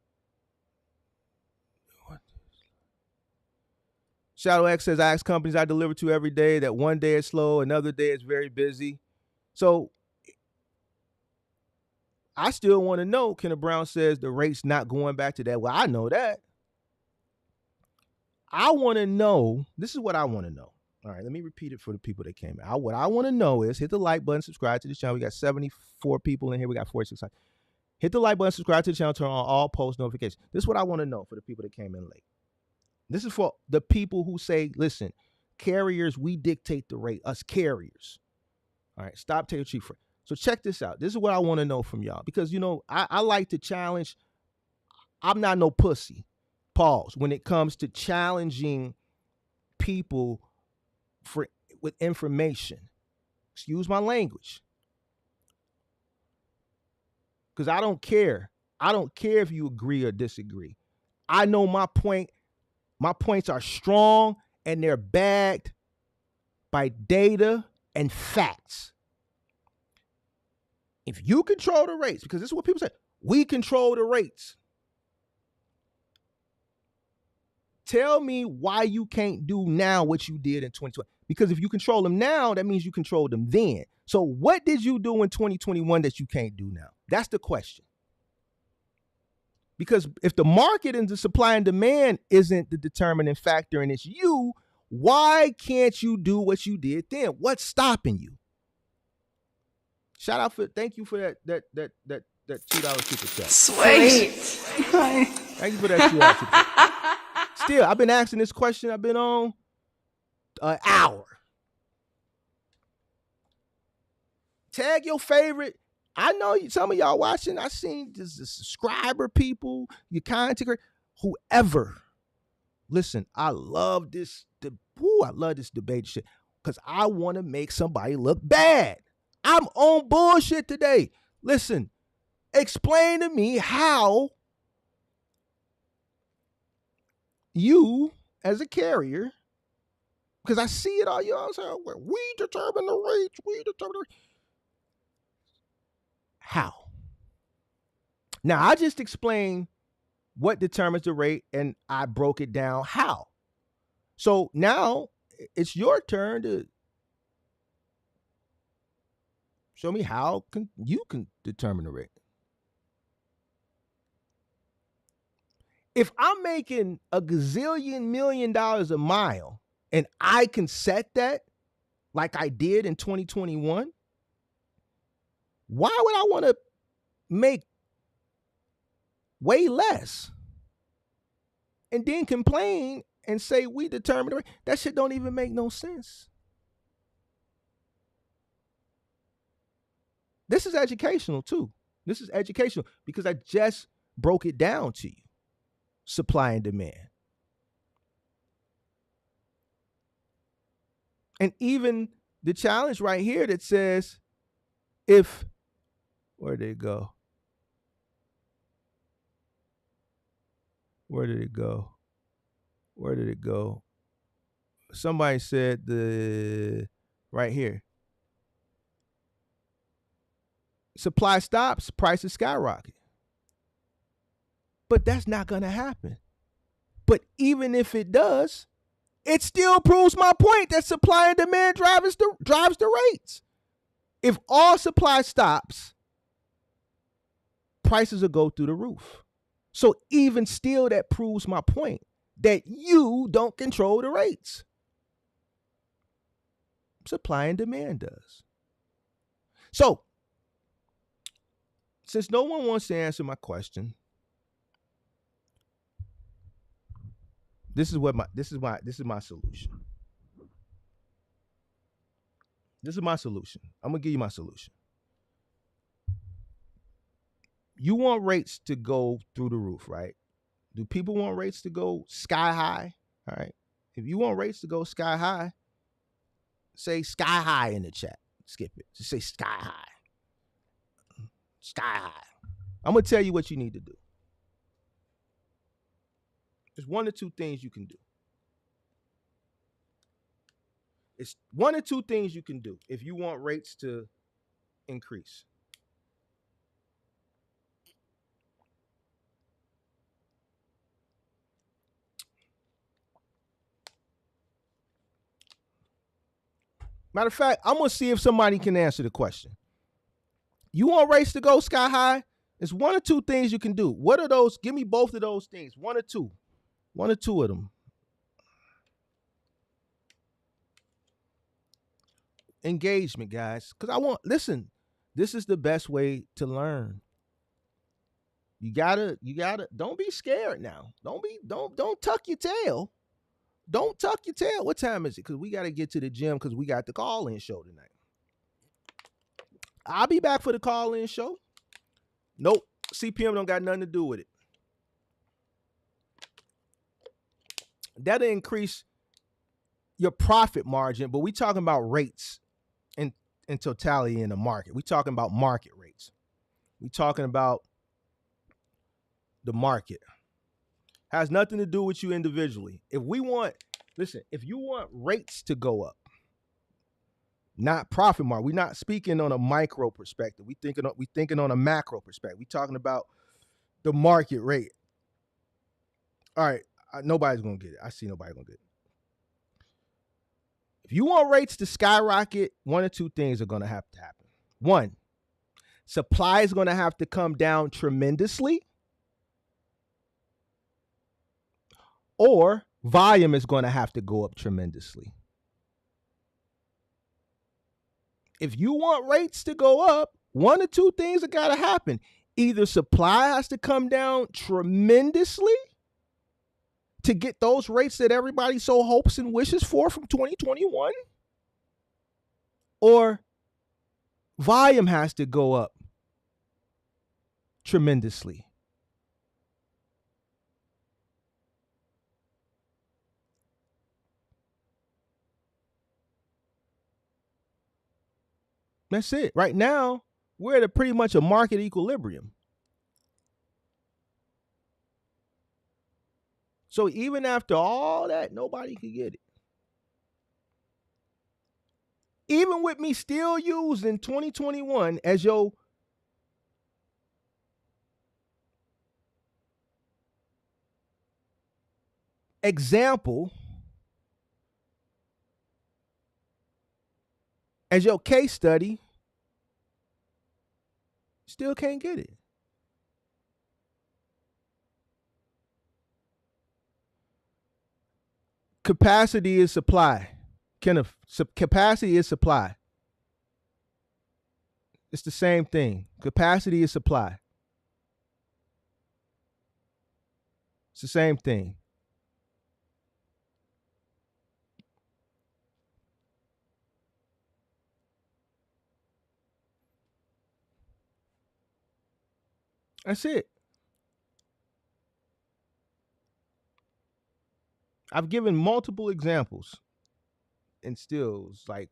Shadow X says, I ask companies I deliver to every day that one day is slow, another day is very busy. So I still want to know, Kenneth Brown says the rate's not going back to that. Well, I know that. I want to know, this is what I want to know. All right, let me repeat it for the people that came in. What I want to know is hit the like button, subscribe to the channel. We got 74 people in here. We got 46. Hit the like button, subscribe to the channel, turn on all post notifications. This is what I want to know for the people that came in late. This is for the people who say, listen, carriers, we dictate the rate, us carriers. All right, stop taking cheap freight. So check this out. This is what I want to know from y'all. Because, I like to challenge. I'm not no pussy. Pause. When it comes to challenging people with information. Excuse my language. Because I don't care. I don't care if you agree or disagree. I know my point. My points are strong and they're backed by data and facts. If you control the rates, because this is what people say, we control the rates. Tell me why you can't do now what you did in 2020. Because if you control them now, that means you controlled them then. So what did you do in 2021 that you can't do now? That's the question. Because if the market and the supply and demand isn't the determining factor and it's you, why can't you do what you did then? What's stopping you? Thank you for that $2 super chat. Sweet. Thank you for that $2 super chat. Still, I've been asking this question. I've been on an hour. Tag your favorite. I know some of y'all watching. I seen the subscriber people, your content, whoever. Listen, I love this. I love this debate shit because I want to make somebody look bad. I'm on bullshit today. Listen, explain to me how you, as a carrier, because I see it all, y'all say, we determine the rates, How? Now, I just explained what determines the rate, and I broke it down how. So now it's your turn to show me how you can determine the rate. If I'm making a gazillion $1 million a mile and I can set that like I did in 2021, why would I want to make way less and then complain and say we determine the rate? That shit don't even make no sense. This is educational too. This is educational because I just broke it down to you. Supply and demand. And even the challenge right here that says where did it go? Where did it go? Somebody said right here. Supply stops, prices skyrocket. But that's not going to happen. But even if it does, it still proves my point that supply and demand drives the rates. If all supply stops, prices will go through the roof. So even still, that proves my point that you don't control the rates. Supply and demand does. So, since no one wants to answer my question, this is my solution. This is my solution. I'm gonna give you my solution. You want rates to go through the roof, right? Do people want rates to go sky high? All right. If you want rates to go sky high, say sky high in the chat. Skip it. Just say sky high. Sky high. I'm going to tell you what you need to do. There's one or two things you can do. It's one or two things you can do if you want rates to increase. Matter of fact, I'm going to see if somebody can answer the question. You want rates to go sky high? It's one or two things you can do. What are those? Give me both of those things. One or two. One or two of them. Engagement, guys. Because listen, this is the best way to learn. You gotta, don't be scared now. Don't tuck your tail. Don't tuck your tail. What time is it? Because we got to get to the gym because we got the call-in show tonight. I'll be back for the call-in show. Nope. CPM don't got nothing to do with it. That'll increase your profit margin, but we talking about rates in totality in the market. We talking about market rates. We talking about the market. Has nothing to do with you individually. If you want rates to go up, not profit margin. We're not speaking on a micro perspective. We thinking on a macro perspective. We talking about the market rate. All right, nobody's gonna get it. I see nobody gonna get it. If you want rates to skyrocket, one or two things are gonna have to happen. One, supply is gonna have to come down tremendously, or volume is going to have to go up tremendously. If you want rates to go up, one or two things have got to happen. Either supply has to come down tremendously to get those rates that everybody so hopes and wishes for from 2021, or volume has to go up tremendously. That's it. Right now, we're at pretty much a market equilibrium. So even after all that, nobody could get it. Even with me still using 2021 as your example, as your case study, still can't get it. Capacity is supply. Capacity is supply. It's the same thing. Capacity is supply. It's the same thing. That's it. I've given multiple examples, and still it's like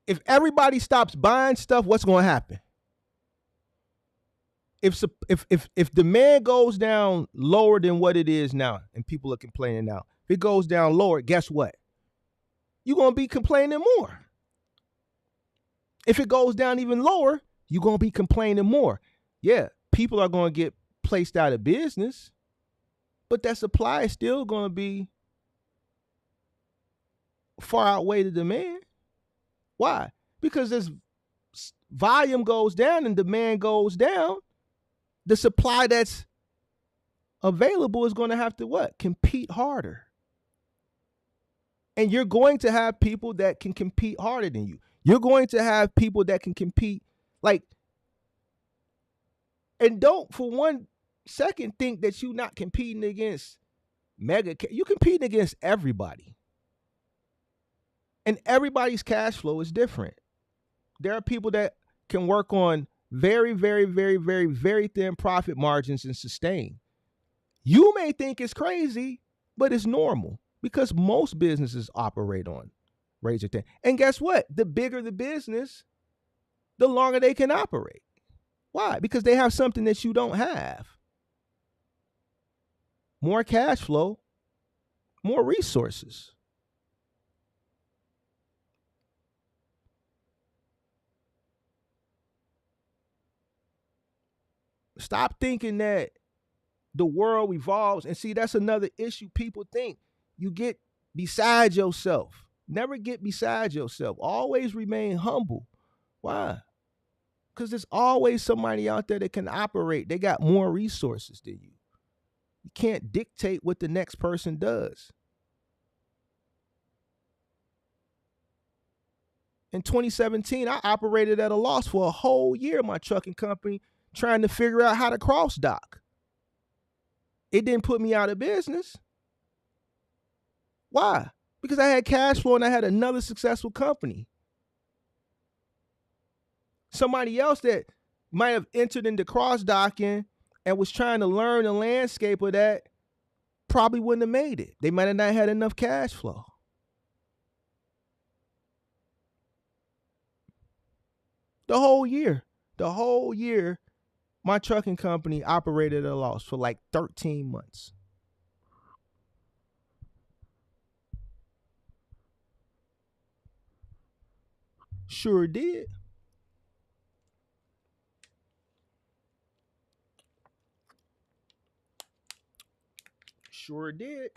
if everybody stops buying stuff, what's going to happen? If demand goes down lower than what it is now, and people are complaining now, if it goes down lower, guess what? You're going to be complaining more. If it goes down even lower, you're going to be complaining more. Yeah, people are going to get placed out of business. But that supply is still going to be far outweigh the demand. Why? Because as volume goes down and demand goes down, the supply that's available is going to have to what? Compete harder. And you're going to have people that can compete harder than you. You're going to have people that can compete like, and don't for one second think that you're not competing against mega. You're competing against everybody. And everybody's cash flow is different. There are people that can work on very, very, very, very, very thin profit margins and sustain. You may think it's crazy, but it's normal because most businesses operate on razor thin. And guess what? The bigger the business, the longer they can operate. Why? Because they have something that you don't have. More cash flow, more resources. Stop thinking that the world evolves. And see, that's another issue. People think you get beside yourself. Never get beside yourself. Always remain humble. Why? Because there's always somebody out there that can operate. They got more resources than you. You can't dictate what the next person does. In 2017, I operated at a loss for a whole year, my trucking company, trying to figure out how to cross dock. It didn't put me out of business. Why? Because I had cash flow and I had another successful company. Somebody else that might have entered into cross docking and was trying to learn the landscape of that probably wouldn't have made it. They might have not had enough cash flow. The whole year, my trucking company operated at a loss for like 13 months. Sure did. Sure did.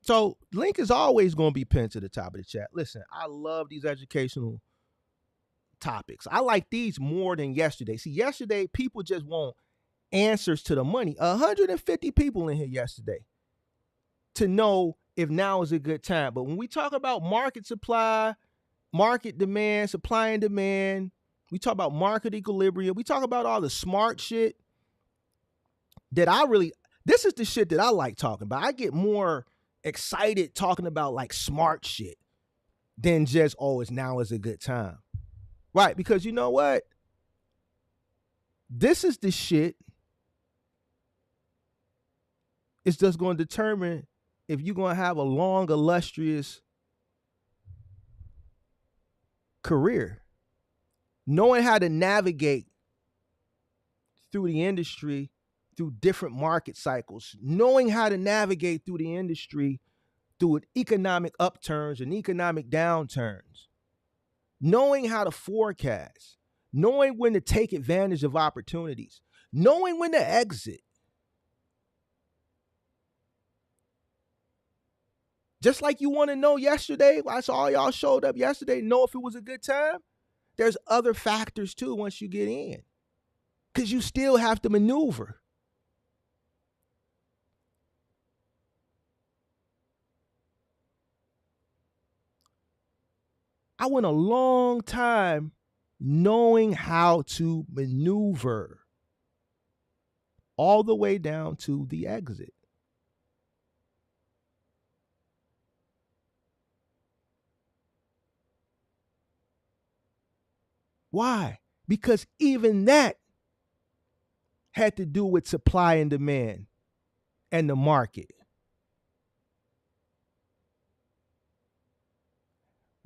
So link is always going to be pinned to the top of the chat. Listen, I love these educational topics. I like these more than yesterday. See, yesterday, people just want answers to the money. 150 people in here yesterday to know if now is a good time. But when we talk about market supply, market demand, supply and demand, we talk about market equilibrium, we talk about all the smart shit that this is the shit that I like talking about. I get more excited talking about like smart shit than just, it's now is a good time. Right, because you know what? This is the shit. It's just going to determine if you're going to have a long, illustrious career. Knowing how to navigate through the industry, through different market cycles, knowing how to navigate through the industry, through economic upturns and economic downturns, knowing how to forecast, knowing when to take advantage of opportunities, knowing when to exit. Just like you want to know yesterday, I saw y'all showed up yesterday, know if it was a good time. There's other factors too once you get in, because you still have to maneuver. I went a long time knowing how to maneuver all the way down to the exit. Why? Because even that had to do with supply and demand and the market.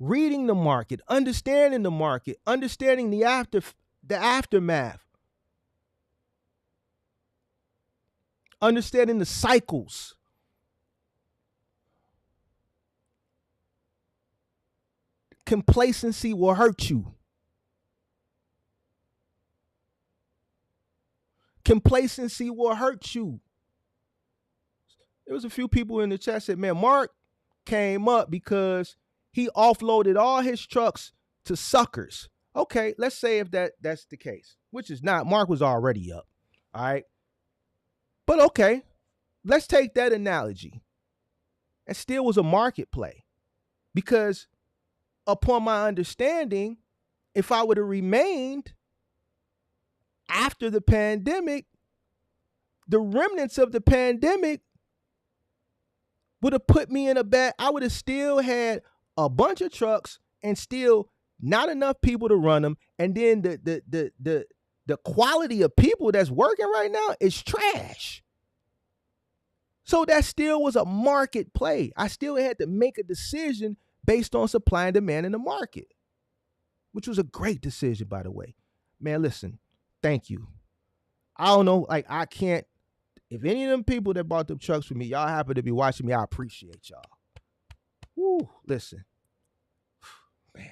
Reading the market, understanding the aftermath understanding the cycles. Complacency will hurt you. Complacency will hurt you. There was a few people in the chat said, man, Mark came up because he offloaded all his trucks to suckers. Okay, let's say if that's the case, which is not. Mark was already up. All right. But okay, let's take that analogy. It still was a market play, because upon my understanding, if I would have remained after the pandemic, the remnants of the pandemic would have put me in a bad. I would have still had a bunch of trucks and still not enough people to run them. And then the quality of people that's working right now is trash. So that still was a market play. I still had to make a decision based on supply and demand in the market, which was a great decision, by the way. Man, listen, thank you. I don't know, like, I can't, if any of them people that bought them trucks for me, y'all happen to be watching me, I appreciate y'all. Woo, listen. Man.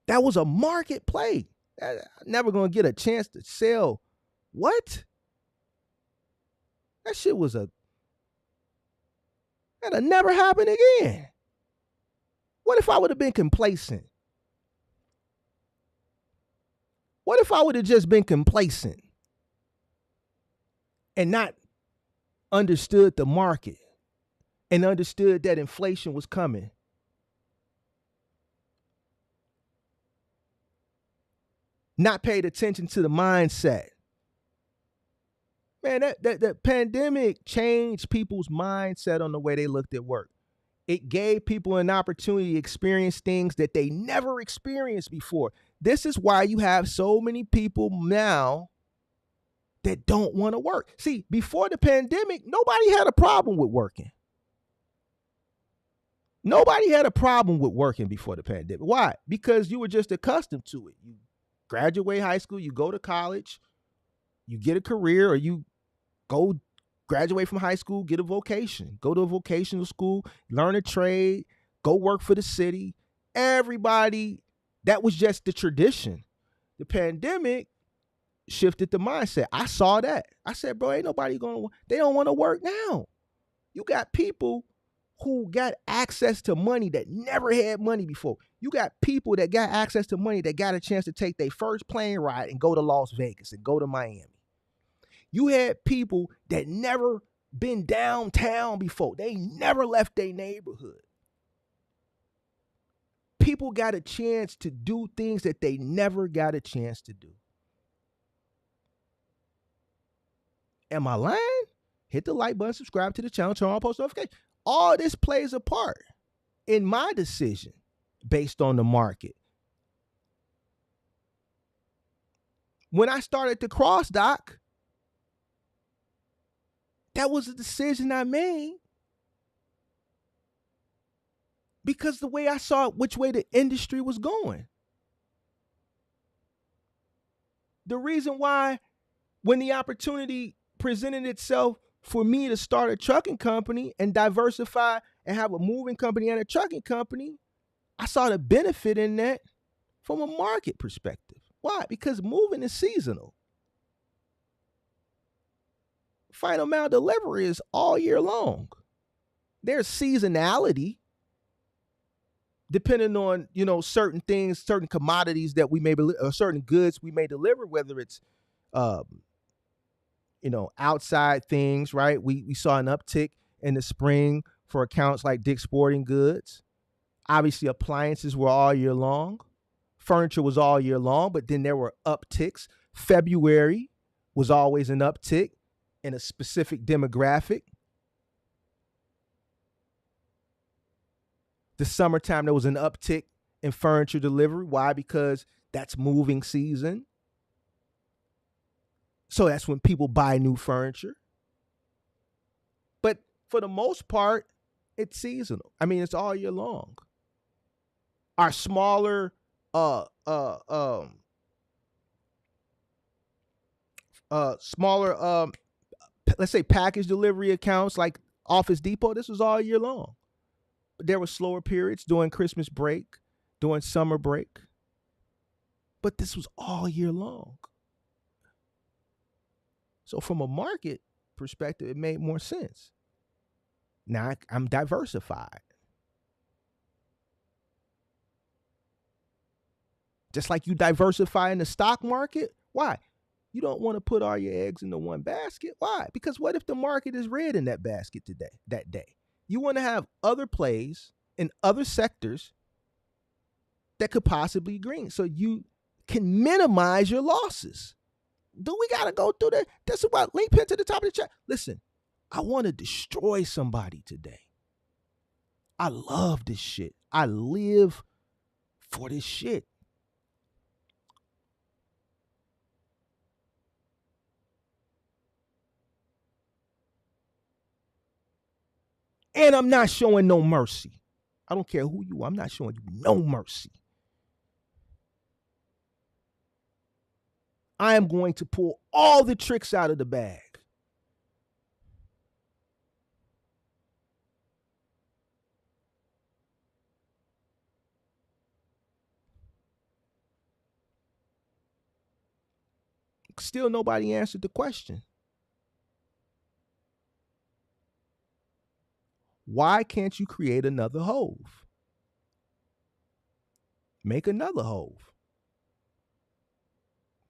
That was a market play. I'm never going to get a chance to sell. What? That shit was that'll never happen again. What if I would have been complacent? What if I would have just been complacent and not understood the market and understood that inflation was coming? Not paid attention to the mindset. Man, that pandemic changed people's mindset on the way they looked at work. It gave people an opportunity to experience things that they never experienced before. This is why you have so many people now that don't want to work. See, before the pandemic, nobody had a problem with working. Nobody had a problem with working before the pandemic. Why? Because you were just accustomed to it. You graduate high school, you go to college, you get a career, or you go graduate from high school, get a vocation, go to a vocational school, learn a trade, go work for the city. Everybody, that was just the tradition. The pandemic shifted the mindset. I saw that. I said, bro, ain't nobody they don't want to work now. You got people who got access to money that never had money before. You got people that got access to money that got a chance to take their first plane ride and go to Las Vegas and go to Miami. You had people that never been downtown before. They never left their neighborhood. People got a chance to do things that they never got a chance to do. Am I lying? Hit the like button, subscribe to the channel, turn on post notifications. All this plays a part in my decision based on the market. When I started the cross dock, that was a decision I made because the way I saw which way the industry was going. The reason why, when the opportunity presented itself for me to start a trucking company and diversify and have a moving company and a trucking company, I saw the benefit in that from a market perspective. Why? Because moving is seasonal. Final mile delivery is all year long. There's seasonality depending on, certain things, certain commodities that we may be, or certain goods we may deliver, whether it's, outside things, right? We saw an uptick in the spring for accounts like Dick's Sporting Goods. Obviously, appliances were all year long. Furniture was all year long, but then there were upticks. February was always an uptick in a specific demographic. The summertime, there was an uptick in furniture delivery. Why? Because that's moving season. So that's when people buy new furniture. But for the most part, it's seasonal. I mean, it's all year long. Our smaller smaller let's say package delivery accounts like Office Depot. This was all year long. There were slower periods during Christmas break, during summer break, but this was all year long. So from a market perspective, it made more sense. Now I'm diversified. Just like you diversify in the stock market. Why? You don't want to put all your eggs into one basket. Why? Because what if the market is red in that basket that day? You want to have other plays in other sectors that could possibly be green, so you can minimize your losses. Do we got to go through that? That's about link pin to the top of the chat. Listen, I want to destroy somebody today. I love this shit. I live for this shit. And I'm not showing no mercy. I don't care who you are. I'm not showing you no mercy. I am going to pull all the tricks out of the bag. Still nobody answered the question. Why can't you create another Hove? Make another Hove.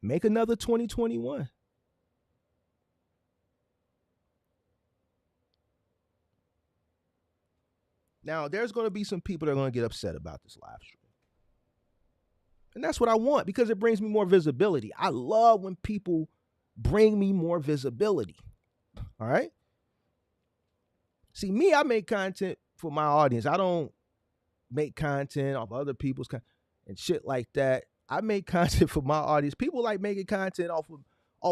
Make another 2021. Now, there's going to be some people that are going to get upset about this live stream. And that's what I want, because it brings me more visibility. I love when people bring me more visibility. All right? See, me, I make content for my audience. I don't make content off other people's content and shit like that. I make content for my audience. People like making content off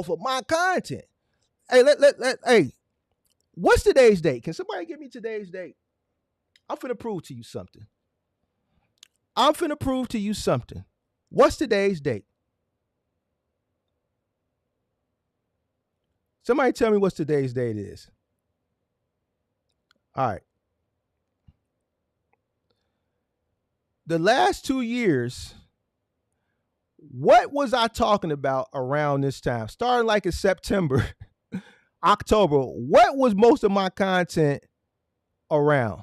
of my content. Hey, hey, what's today's date? Can somebody give me today's date? I'm finna prove to you something. What's today's date? Somebody tell me what today's date is. All right. The last 2 years, what was I talking about around this time? Starting like in September, October, what was most of my content around?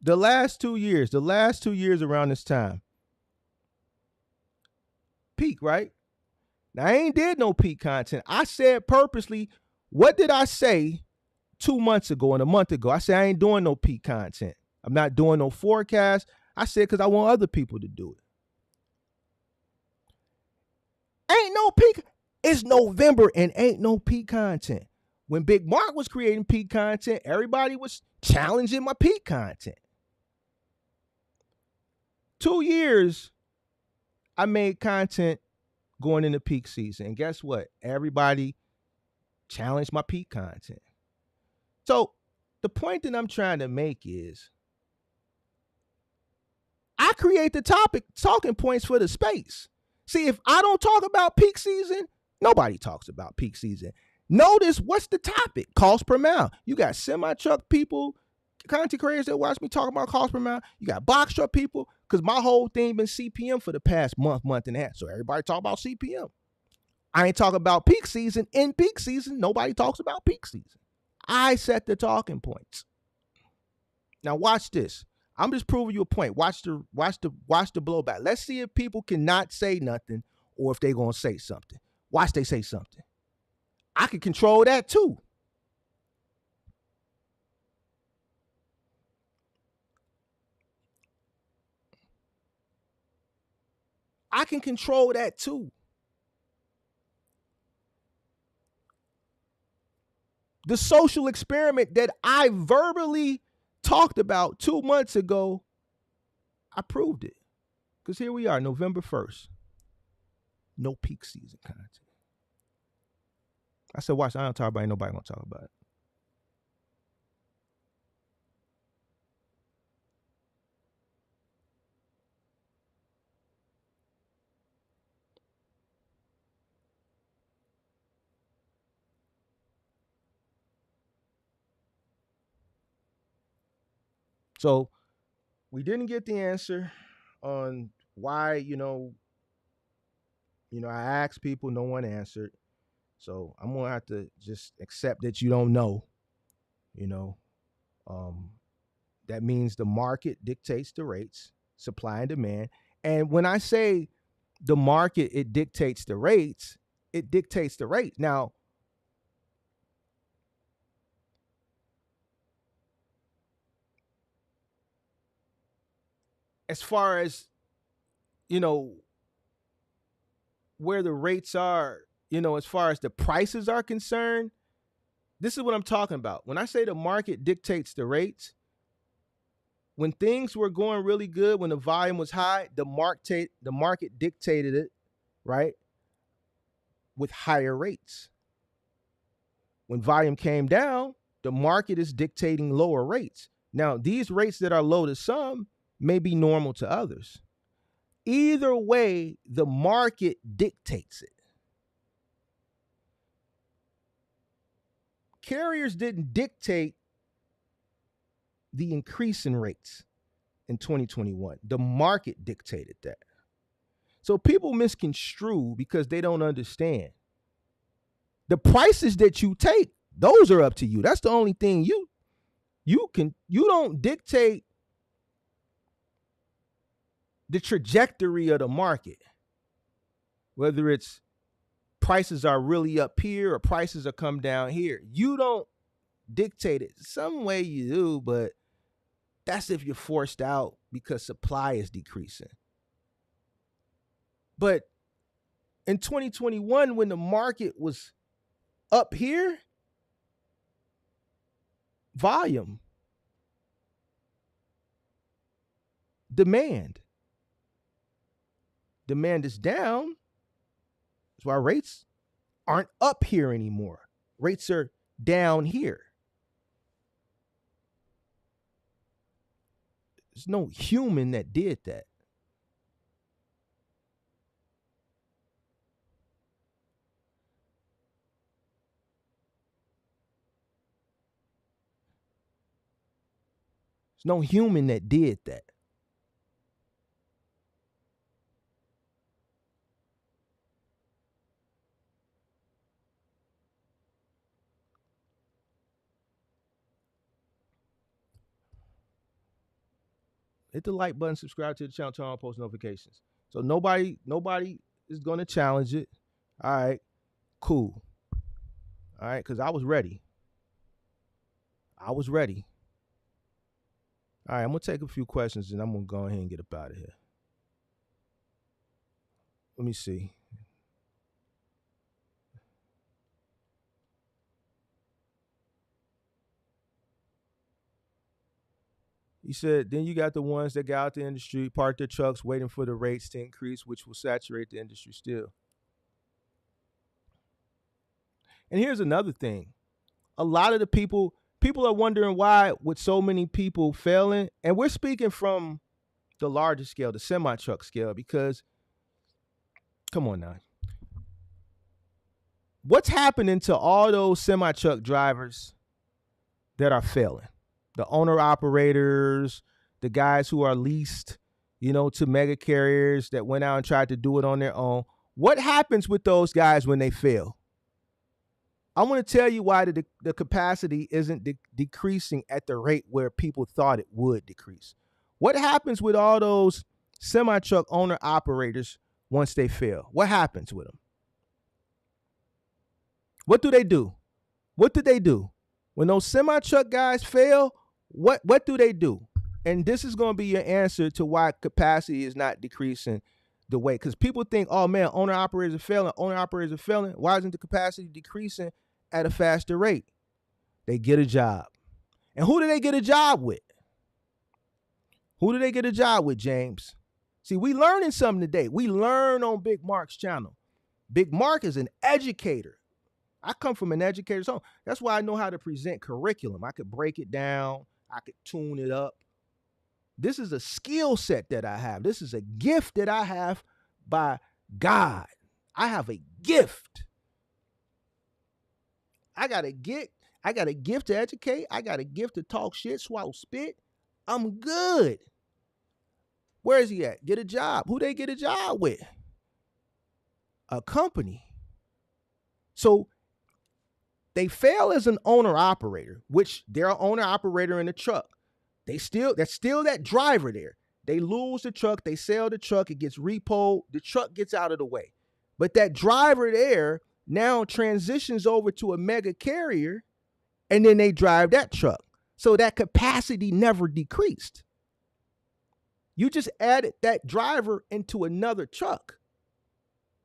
The last 2 years around this time. Peak, right? Now, I ain't did no peak content. I said purposely, what did I say 2 months ago and a month ago? I said I ain't doing no peak content. I'm not doing no forecast. I said because I want other people to do it. Ain't no peak. It's November and ain't no peak content. When Big Mark was creating peak content, everybody was challenging my peak content. 2 years, I made content going into peak season. And guess what? Everybody challenged my peak content. So the point that I'm trying to make is I create the talking points for the space. See, if I don't talk about peak season, nobody talks about peak season. Notice what's the topic? Cost per mile. You got semi-truck people, content creators that watch me talk about cost per mile. You got box truck people, because my whole thing been CPM for the past month and a half. So everybody talk about CPM. I ain't talking about peak season. In peak season, nobody talks about peak season. I set the talking points. Now watch this. I'm just proving you a point. Watch the blowback. Let's see if people cannot say nothing or if they gonna say something. Watch they say something. I can control that too. I can control that too. The social experiment that I verbally talked about 2 months ago, I proved it. Because here we are, November 1st. No peak season content. I said, watch, I don't talk about it. Nobody gonna talk about it. So we didn't get the answer on why, I asked people, no one answered. So I'm gonna have to just accept that you don't know. You know, um, that means the market dictates the rates, supply and demand. And when I say the market, it dictates the rates, it dictates the rate. Now, as far as, where the rates are, as far as the prices are concerned, this is what I'm talking about. When I say the market dictates the rates, when things were going really good, when the volume was high, the market dictated it, right, with higher rates. When volume came down, the market is dictating lower rates. Now, these rates that are low to some may be normal to others. Either way, the market dictates it. Carriers didn't dictate the increase in rates in 2021. The market dictated that. So people misconstrue because they don't understand. The prices that you take, those are up to you. That's the only thing you don't dictate the trajectory of the market. Whether it's prices are really up here or prices are come down here. You don't dictate it. Some way you do, but that's if you're forced out because supply is decreasing. But in 2021, when the market was up here, volume, demand is down. That's why rates aren't up here anymore. Rates are down here. There's no human that did that. There's no human that did that. Hit the like button, subscribe to the channel, turn on post notifications. So nobody is going to challenge it. All right, cool. All right, because I was ready. All right, I'm going to take a few questions and I'm going to go ahead and get up out of here. Let me see. He said, then you got the ones that got out the industry, park their trucks, waiting for the rates to increase, which will saturate the industry still. And here's another thing. A lot of the people are wondering why, with so many people failing, and we're speaking from the larger scale, the semi-truck scale, because, come on now. What's happening to all those semi-truck drivers that are failing? The owner-operators, the guys who are leased, to mega carriers that went out and tried to do it on their own. What happens with those guys when they fail? I want to tell you why the capacity isn't decreasing at the rate where people thought it would decrease. What happens with all those semi-truck owner-operators once they fail? What happens with them? What do they do? What did they do? When those semi-truck guys fail, what do they do? And this is going to be your answer to why capacity is not decreasing the way. Because people think, oh man, owner-operators are failing. Why isn't the capacity decreasing at a faster rate? They get a job. And who do they get a job with? James? See, we learning something today. We learn on Big Mark's channel. Big Mark is an educator. I come from an educator's home. That's why I know how to present curriculum. I could break it down. I could tune it up. This is a skill set that I have. This is a gift that I have by God. I have a gift. I got a gift to educate. I got a gift to talk shit, swallow spit. I'm good. Where is he at? Get a job. Who they get a job with? A company. So they fail as an owner operator, which they're an owner operator in the truck. That's still that driver there. They lose the truck, they sell the truck, it gets repoed, the truck gets out of the way. But that driver there now transitions over to a mega carrier, and then they drive that truck. So that capacity never decreased. You just added that driver into another truck.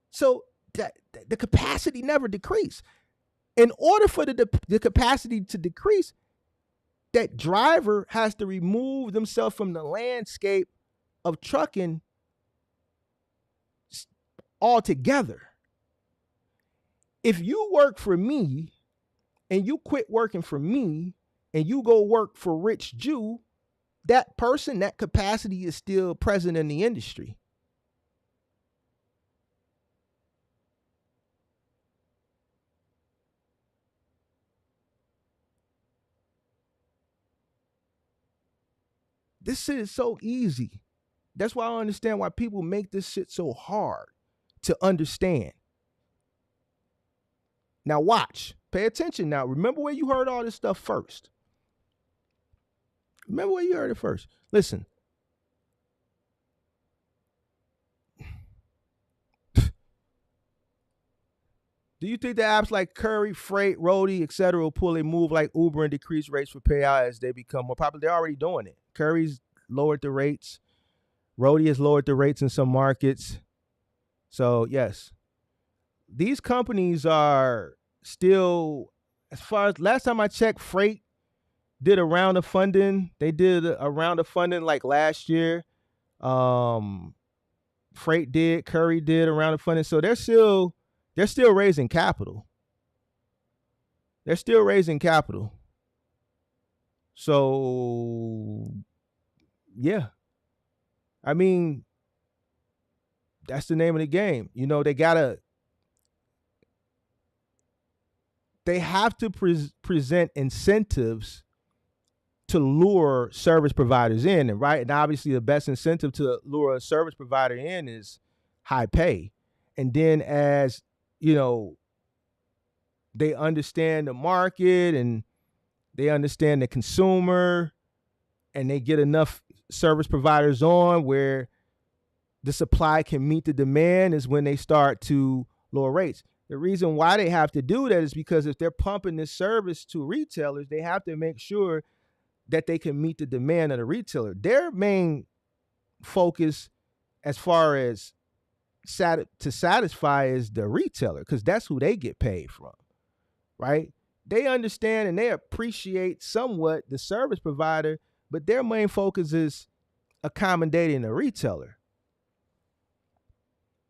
So the capacity never decreased. In order for the capacity to decrease, that driver has to remove themselves from the landscape of trucking altogether. If you work for me and you quit working for me and you go work for Rich Jew, that person, that capacity is still present in the industry. This shit is so easy. That's why I don't understand why people make this shit so hard to understand. Now watch. Pay attention now. Remember where you heard all this stuff first. Remember where you heard it first. Listen. Do you think the apps like Curry, Freight, Roadie, etc. will pull a move like Uber and decrease rates for payout as they become more popular? They're already doing it. Curry's lowered the rates. Roadie has lowered the rates in some markets. So, yes. These companies are still, as far as last time I checked, Freight did a round of funding. They did a round of funding like last year. Freight did, Curry did a round of funding. So they're still raising capital. They're still raising capital. So, yeah. I mean, that's the name of the game. You know, they have to present incentives to lure service providers in, and right? And obviously the best incentive to lure a service provider in is high pay. And then as, you know, they understand the market and they understand the consumer and they get enough service providers on where the supply can meet the demand is when they start to lower rates. The reason why they have to do that is because if they're pumping this service to retailers, they have to make sure that they can meet the demand of the retailer. Their main focus as far as to satisfy is the retailer, because that's who they get paid from, right? They understand and they appreciate somewhat the service provider, but their main focus is accommodating the retailer,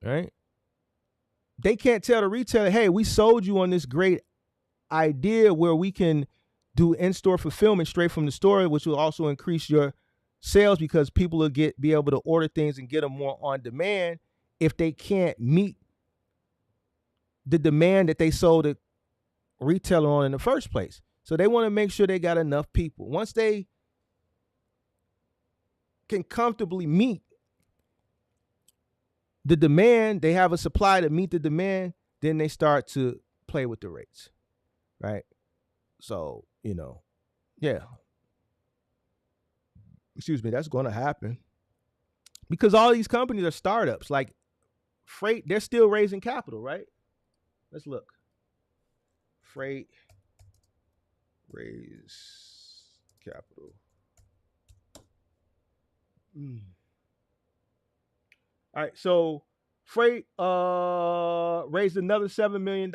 right? They can't tell the retailer, hey, we sold you on this great idea where we can do in-store fulfillment straight from the store, which will also increase your sales because people will be able to order things and get them more on demand if they can't meet the demand that they sold the retailer on in the first place. So they want to make sure they got enough people. Once they can comfortably meet the demand, they have a supply to meet the demand, then they start to play with the rates, right? So, you know, yeah. Excuse me, that's going to happen because all these companies are startups. Like Freight, they're still raising capital, right? Let's look. Freight raise capital. All right, so Freight raised another $7 million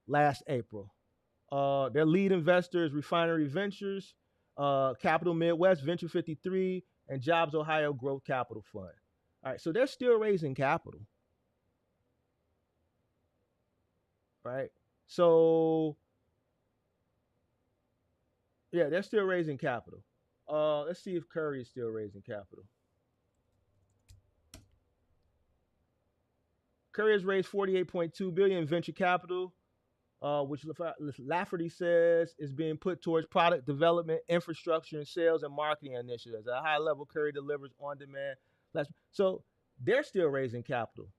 last April. Their lead investors, Refinery Ventures, Capital Midwest, Venture 53, and Jobs Ohio Growth Capital Fund. All right, so they're still raising capital. Right? So, yeah, they're still raising capital. Let's see if Curry is still raising capital. Curry has raised $48.2 billion in venture capital which Lafferty says is being put towards product development, infrastructure, and sales and marketing initiatives. At a high level, Curry delivers on demand. So they're still raising capital.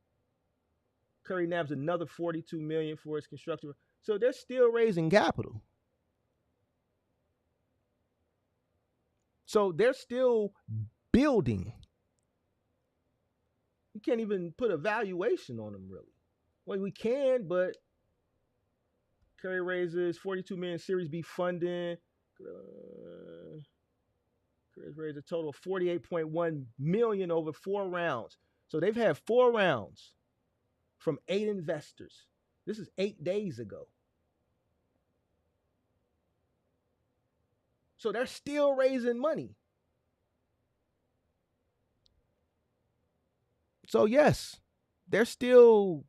Curry nabs another $42 million for its construction. So they're still raising capital. So they're still building. You can't even put a valuation on them, really. Well, we can, but Curry raises $42 million Series B funding. Curry's raised a total of $48.1 million over 4 rounds. So they've had 4 rounds from 8 investors. This is 8 days ago. So they're still raising money. So yes, they're still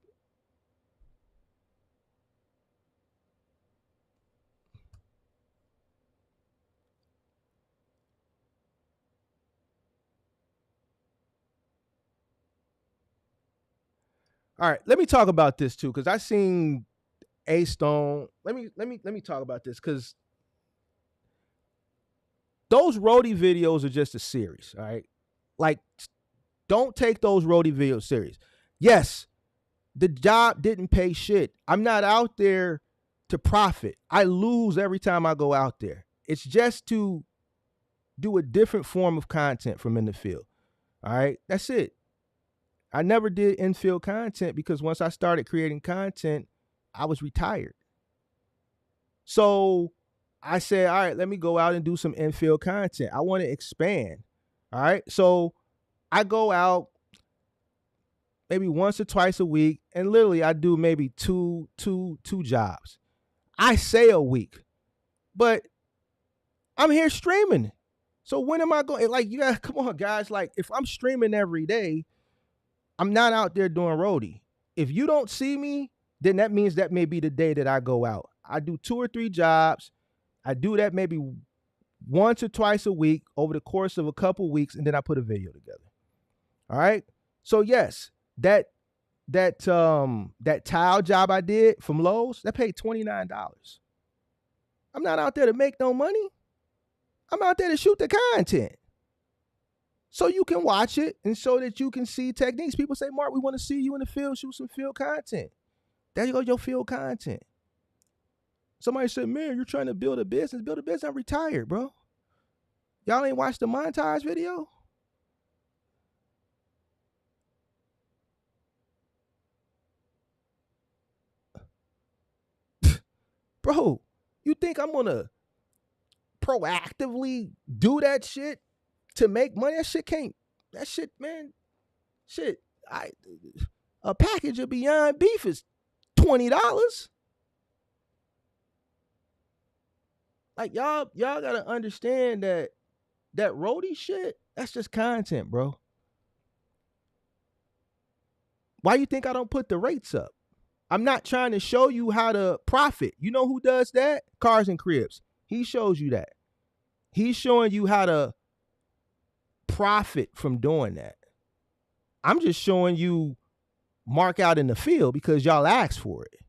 all right. Let me talk about this too, because I seen A Stone. Let me talk about this because those roadie videos are just a series. All right, like don't take those roadie videos serious. Yes, the job didn't pay shit. I'm not out there to profit. I lose every time I go out there. It's just to do a different form of content from in the field. All right, that's it. I never did infield content because once I started creating content, I was retired. So I said, all right, let me go out and do some infield content. I want to expand. All right. So I go out maybe once or twice a week, and literally I do maybe two jobs. I say a week, but I'm here streaming. So when am I going? Like, you guys, come on, guys. Like, if I'm streaming every day, I'm not out there doing roadie. If you don't see me, then that means that may be the day that I go out. I do 2 or 3 jobs. I do that maybe once or twice a week over the course of a couple weeks, and then I put a video together. All right. So yes, that tile job I did from Lowe's, that paid $29. I'm not out there to make no money. I'm out there to shoot the content. So you can watch it and so that you can see techniques. People say, Mark, we want to see you in the field, shoot some field content. There you go, your field content. Somebody said, man, you're trying to build a business. Build a business. I'm retired, bro. Y'all ain't watched the montage video? Bro, you think I'm going to proactively do that shit to make money? That shit, man, a package of Beyond Beef is $20. Like, y'all gotta understand that roadie shit, that's just content, bro. Why you think I don't put the rates up? I'm not trying to show you how to profit. You know who does that? Cars and Cribs. He shows you that. He's showing you how to profit from doing that. I'm just showing you Mark out in the field because y'all asked for it.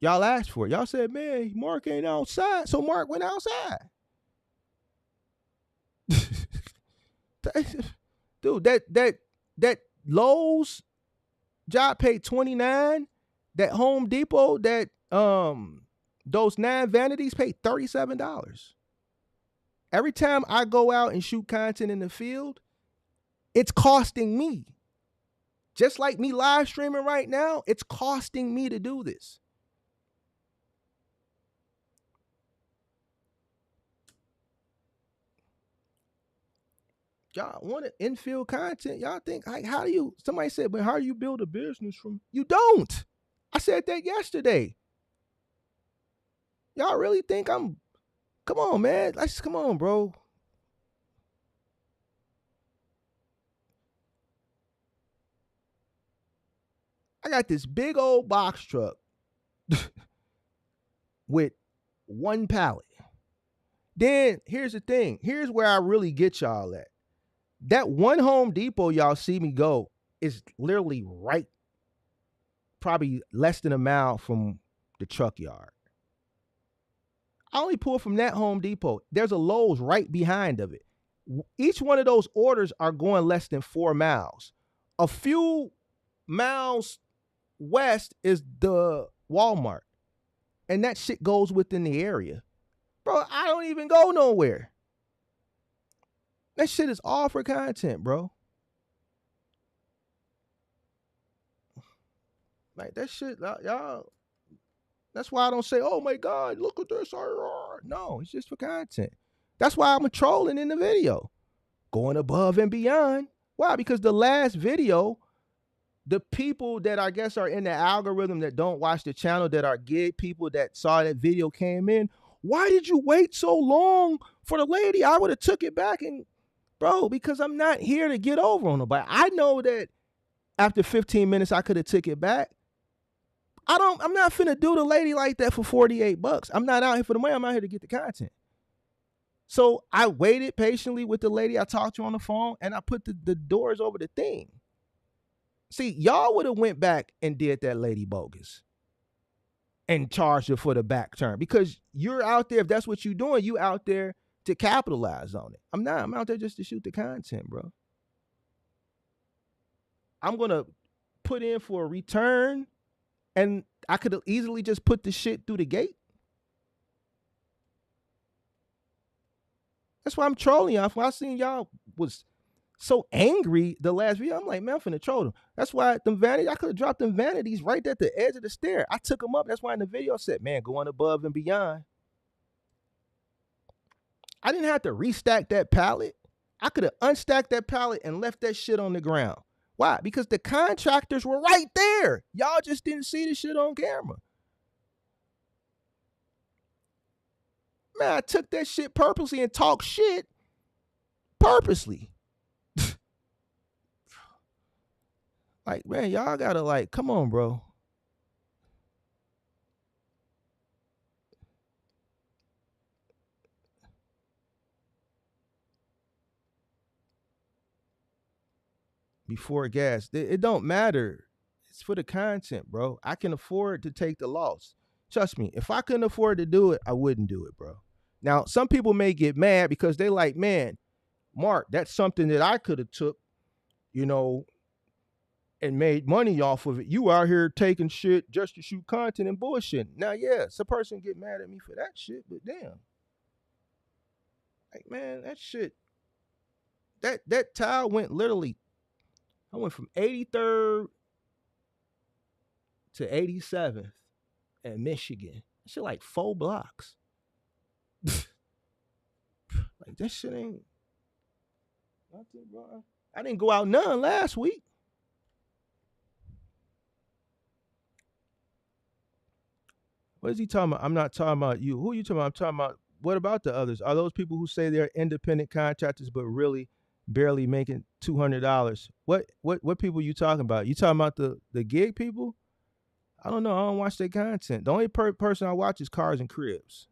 Y'all asked for it. Y'all said, man, Mark ain't outside. So Mark went outside. Dude, that Lowe's job paid $29. That Home Depot, those 9 vanities paid $37. Every time I go out and shoot content in the field, it's costing me. Just like me live streaming right now, it's costing me to do this. Y'all want to infield content. Y'all think, like, somebody said, but how do you build a business from? You don't. I said that yesterday. Y'all really think come on, man. Come on, bro. I got this big old box truck with 1 pallet. Then here's the thing. Here's where I really get y'all at. That one Home Depot y'all see me go is literally right probably less than a mile from the truck yard. I only pull from that Home Depot. There's a Lowe's right behind of it. Each one of those orders are going less than 4 miles. A few miles west is the Walmart. And that shit goes within the area. Bro, I don't even go nowhere. That shit is all for content, bro. Like that shit, y'all. That's why I don't say, oh my God, look at this. No, it's just for content. That's why I'm trolling in the video. Going above and beyond. Why? Because the last video, the people that I guess are in the algorithm that don't watch the channel, that are gig people that saw that video came in, why did you wait so long for the lady? I would have took it back. And bro, because I'm not here to get over on nobody. I know that after 15 minutes I could have took it back. I'm not finna do the lady like that for $48. I'm not out here for the money. I'm out here to get the content. So I waited patiently with the lady I talked to on the phone, and I put the doors over the thing. See, y'all would have went back and did that lady bogus and charged her for the back turn, because you're out there. If that's what you're doing, you out there to capitalize on it. I'm not. I'm out there just to shoot the content, bro. I'm going to put in for a return, and I could have easily just put the shit through the gate. That's why I'm trolling y'all. When I seen y'all was so angry the last video, I'm like, man, I'm finna troll them. That's why them vanities, I could have dropped them vanities right at the edge of the stair. I took them up. That's why in the video I said, man, going above and beyond. I didn't have to restack that pallet. I could have unstacked that pallet and left that shit on the ground. Why? Because the contractors were right there. Y'all just didn't see the shit on camera. Man, I took that shit purposely and talked shit purposely. Like, man, y'all gotta, like, come on, bro. Before gas, it don't matter. It's for the content, bro. I can afford to take the loss. Trust me, if I couldn't afford to do it, I wouldn't do it, bro. Now, some people may get mad because they like, man, Mark, that's something that I could have took, you know, and made money off of it. You out here taking shit just to shoot content and bullshit. Now, yeah, some person get mad at me for that shit, but damn. Like, man, that shit, that tile went literally, I went from 83rd to 87th at Michigan. That shit like 4 blocks. Like, that shit ain't nothing, bro. I didn't go out none last week. What is he talking about? I'm not talking about you. Who are you talking about? I'm talking about, what about the others? Are those people who say they're independent contractors but really barely making $200? What people you talking about? You talking about the gig people? I don't know. I don't watch their content. The only person I watch is Cars and Cribs.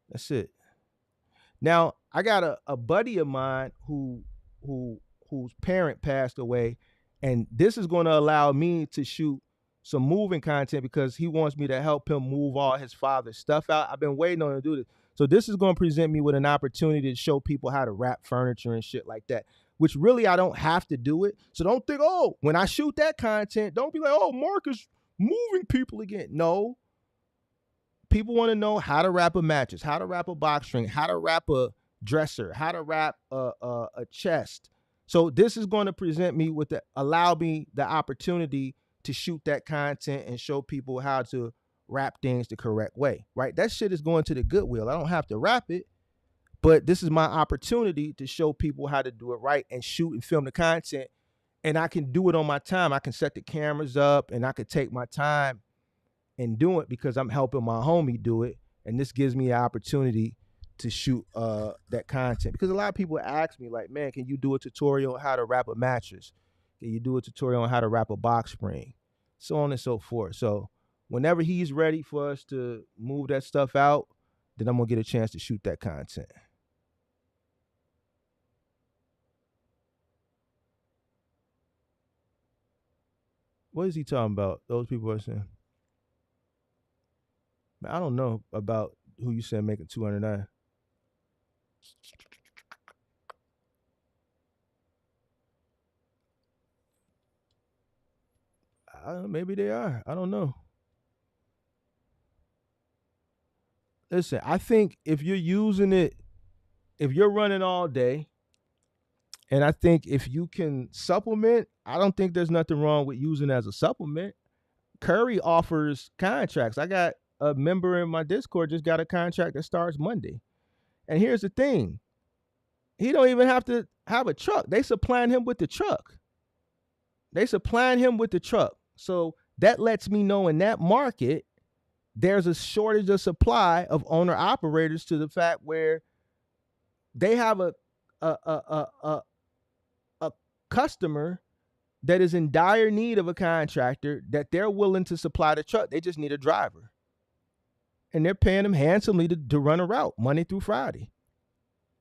That's it. Now, I got a buddy of mine whose parent passed away, and this is going to allow me to shoot some moving content because he wants me to help him move all his father's stuff out. I've been waiting on him to do this. So this is going to present me with an opportunity to show people how to wrap furniture and shit like that, which really I don't have to do it. So don't think, oh, when I shoot that content, don't be like, oh, Mark is moving people again. No. People want to know how to wrap a mattress, how to wrap a box spring, how to wrap a dresser, how to wrap a chest. So this is going to present me with allow me the opportunity to shoot that content and show people how to wrap things the correct way, right? That shit is going to the Goodwill. I don't have to wrap it, but this is my opportunity to show people how to do it right and shoot and film the content. And I can do it on my time. I can set the cameras up and I can take my time and do it because I'm helping my homie do it. And this gives me an opportunity to shoot that content. Because a lot of people ask me, like, man, can you do a tutorial on how to wrap a mattress? Can you do a tutorial on how to wrap a box spring? So on and so forth. So whenever he's ready for us to move that stuff out, then I'm going to get a chance to shoot that content. What is he talking about? Those people are saying. I don't know about who you said making 209. Maybe they are. I don't know. Listen, I think if you're using it, if you're running all day, and I think if you can supplement, I don't think there's nothing wrong with using it as a supplement. Curry offers contracts. I got a member in my Discord just got a contract that starts Monday. And here's the thing. He don't even have to have a truck. They supplying him with the truck. So that lets me know in that market, there's a shortage of supply of owner operators to the fact where they have a customer that is in dire need of a contractor that they're willing to supply the truck. They just need a driver. And they're paying them handsomely to run a route Monday through Friday.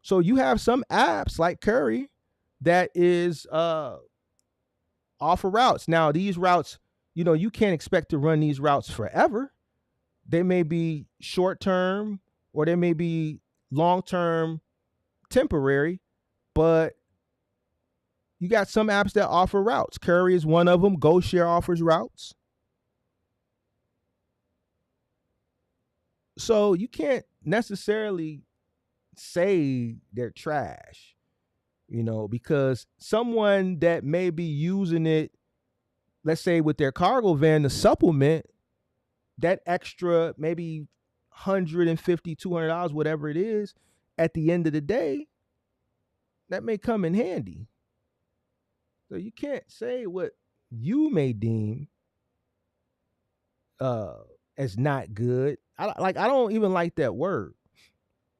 So you have some apps like Curry that is offer routes. Now, these routes, you can't expect to run these routes forever. They may be short-term or they may be long-term temporary, but you got some apps that offer routes. Curry is one of them. GoShare offers routes. So you can't necessarily say they're trash, because someone that may be using it, let's say with their cargo van to supplement, that extra maybe $150, $200, whatever it is, at the end of the day, that may come in handy. So you can't say what you may deem as not good. I don't even like that word.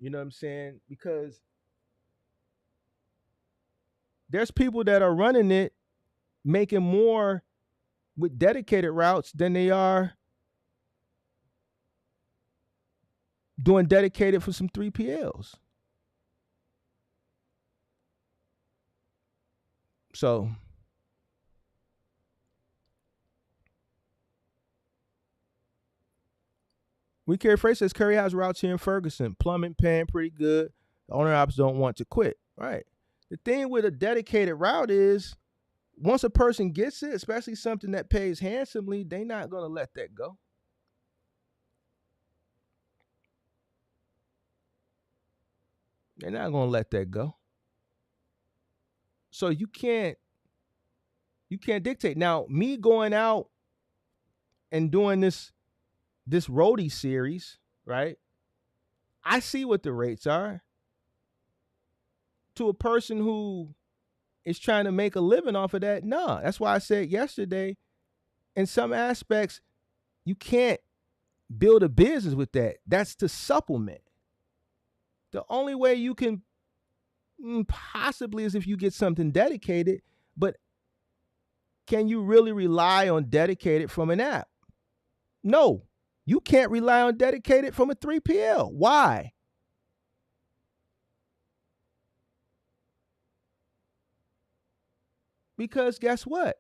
You know what I'm saying? Because there's people that are running it, making more with dedicated routes than they are doing dedicated for some 3PLs. So We Carry Freight says Curry has routes here in Ferguson. Plumbing, paying pretty good. The owner ops don't want to quit. Right. The thing with a dedicated route is once a person gets it, especially something that pays handsomely, they're not going to let that go. They're not going to let that go. So you can't dictate. Now, me going out and doing this roadie series, right? I see what the rates are. To a person who is trying to make a living off of that, no. That's why I said yesterday, in some aspects, you can't build a business with that. That's to supplement. The only way you can possibly is if you get something dedicated, but can you really rely on dedicated from an app? No, you can't rely on dedicated from a 3PL. Why? Because guess what?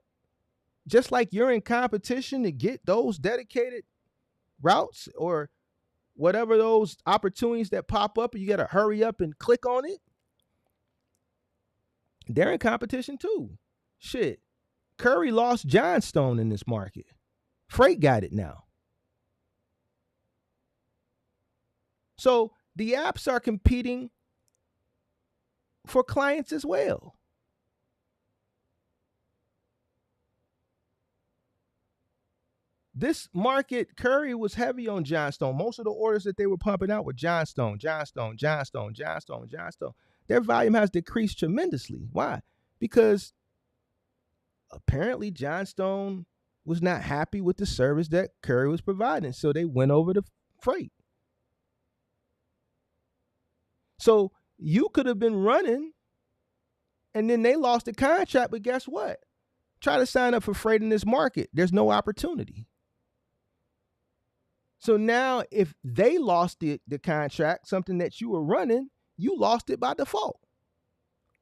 Just like you're in competition to get those dedicated routes or whatever those opportunities that pop up, and you got to hurry up and click on it. They're in competition too. Shit. Curry lost Johnstone in this market. Freight got it now. So the apps are competing for clients as well. This market, Curry was heavy on Johnstone. Most of the orders that they were pumping out were Johnstone. Their volume has decreased tremendously. Why? Because apparently Johnstone was not happy with the service that Curry was providing, so they went over to freight. So you could have been running, and then they lost the contract, but guess what? Try to sign up for freight in this market. There's no opportunity. So now if they lost the contract, something that you were running, you lost it by default.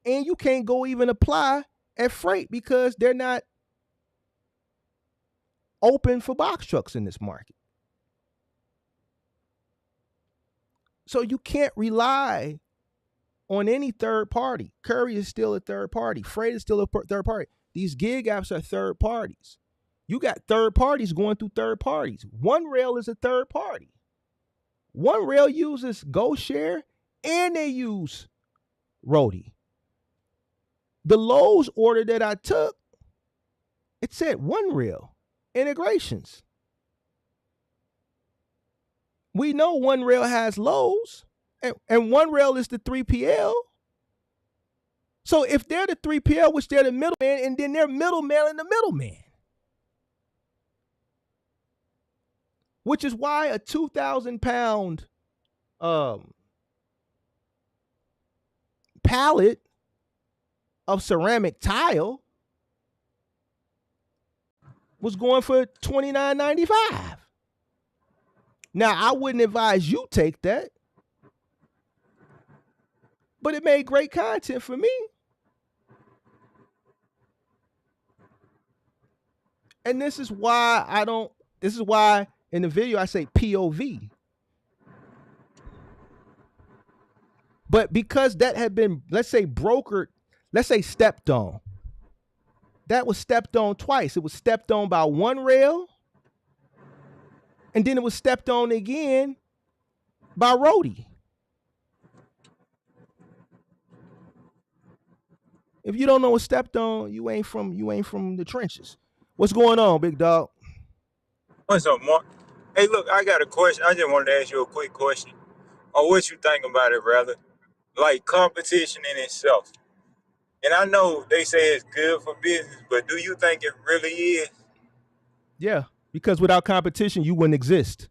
And you can't go even apply at freight because they're not open for box trucks in this market. So you can't rely on any third party. Curry is still a third party. Freight is still a third party. These gig apps are third parties. You got third parties going through third parties. One Rail is a third party. One Rail uses GoShare and they use Roadie. The Lowe's order that I took, it said One Rail integrations. We know One Rail has Lowe's, and One Rail is the 3PL. So if they're the 3PL, which they're the middleman, and then they're middleman in the middleman. Which is why a 2,000-pound pallet of ceramic tile was going for $29.95. Now, I wouldn't advise you take that, but it made great content for me. And this is why in the video I say POV. But because that had been, let's say, brokered, let's say stepped on. That was stepped on twice. It was stepped on by One Rail, and then it was stepped on again by Roadie. If you don't know what stepped on, you ain't from the trenches. What's going on, big dog? What's up, Mark? Hey, look, I got a question. I just wanted to ask you a quick question. Or what you think about it, rather. Like competition in itself. And I know they say it's good for business, but do you think it really is? Yeah, because without competition, you wouldn't exist.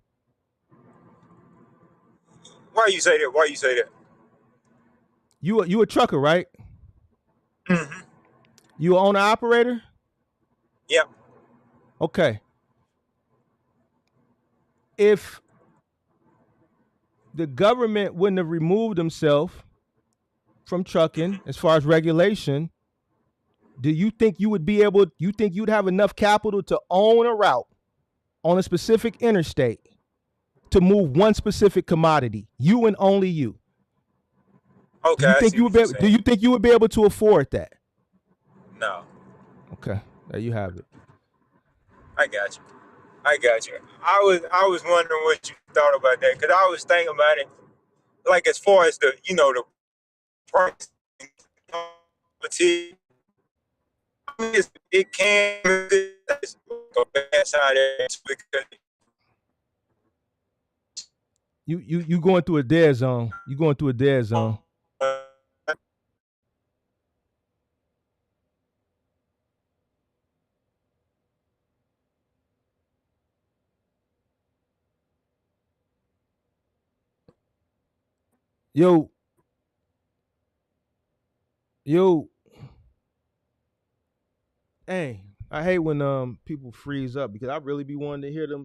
Why you say that? Why you say that? You a trucker, right? Mm-hmm. You an owner operator? Yeah. Okay. If the government wouldn't have removed themselves from trucking as far as regulation, do you think you would be able, you think you'd have enough capital to own a route on a specific interstate to move one specific commodity, you and only you? Okay. Do you think you would be able to afford that? No. Okay. There you have it. I got you. I was wondering what you thought about that, because I was thinking about it, like as far as the price. I mean, it can be a bad side because you going through a dead zone. You going through a dead zone. Yo. Hey, I hate when people freeze up because I really be wanting to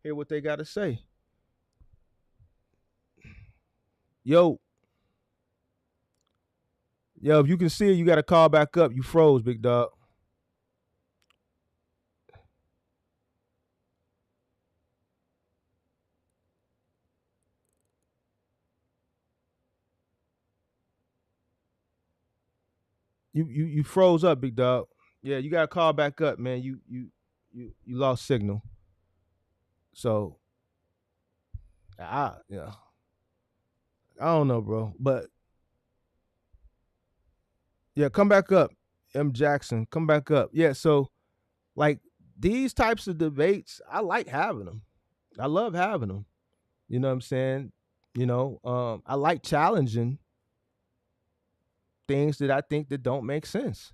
hear what they got to say. Yo, if you can see it, you got to call back up. You froze, big dog. You froze up, big dog. Yeah, you gotta call back up, man. You lost signal. So I don't know, bro. But yeah, come back up. M. Jackson, come back up. Yeah, so like these types of debates, I like having them. I love having them. You know what I'm saying? I like challenging things that I think that don't make sense.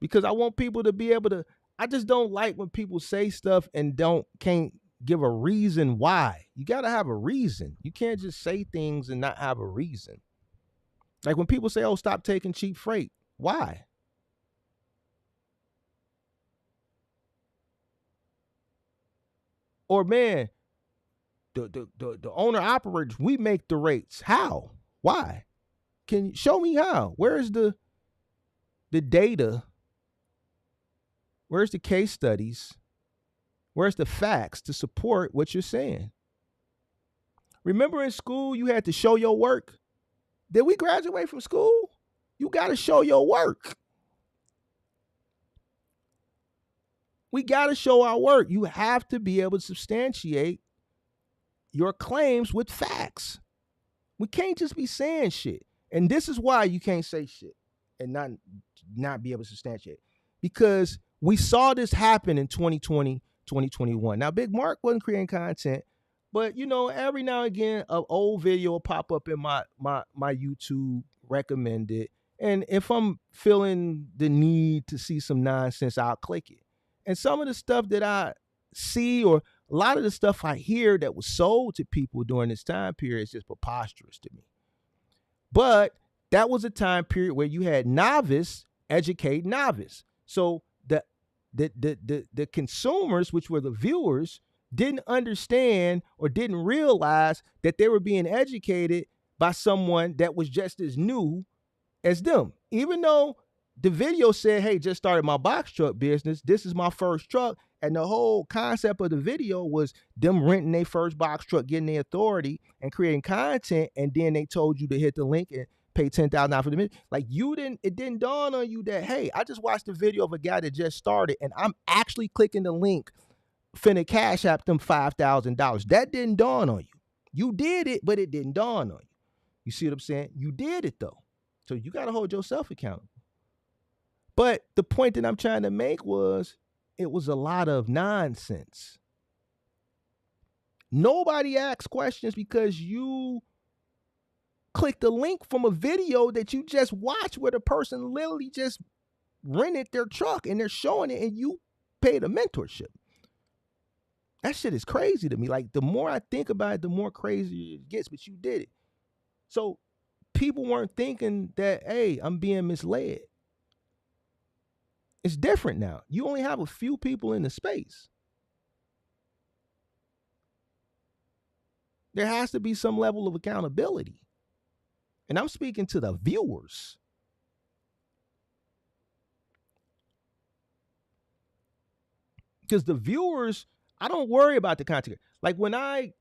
Because I want people to be able to, I just don't like when people say stuff and can't give a reason why. You got to have a reason. You can't just say things and not have a reason. Like when people say, oh, stop taking cheap freight. Why? Or man, the owner operators, we make the rates. How? Why? Can you show me how? Where's the data? Where's the case studies Where's the facts to support what you're saying? Remember in school, you had to show your work. Did we graduate from school? You got to show your work. We got to show our work. You have to be able to substantiate your claims with facts. We can't just be saying shit. And this is why you can't say shit and not be able to substantiate. Because we saw this happen in 2020, 2021. Now, Big Mark wasn't creating content, but every now and again, an old video will pop up in my YouTube recommended. And if I'm feeling the need to see some nonsense, I'll click it. And some of the stuff that I see, or a lot of the stuff I hear that was sold to people during this time period, is just preposterous to me. But that was a time period where you had novice educate novice. So the consumers, which were the viewers, didn't understand or didn't realize that they were being educated by someone that was just as new as them. Even though the video said, hey, just started my box truck business. This is my first truck. And the whole concept of the video was them renting their first box truck, getting their authority and creating content. And then they told you to hit the link and pay $10,000 for the minute. Like it didn't dawn on you that, hey, I just watched the video of a guy that just started and I'm actually clicking the link, finna cash app them $5,000. That didn't dawn on you. You did it, but it didn't dawn on you. You see what I'm saying? You did it though. So you got to hold yourself accountable. But the point that I'm trying to make was it was a lot of nonsense. Nobody asks questions because you clicked the link from a video that you just watched where the person literally just rented their truck and they're showing it and you paid a mentorship. That shit is crazy to me. Like, the more I think about it, the more crazy it gets, but you did it. So people weren't thinking that, hey, I'm being misled. It's different now. You only have a few people in the space. There has to be some level of accountability. And I'm speaking to the viewers. Because the viewers, I don't worry about the content. Like when I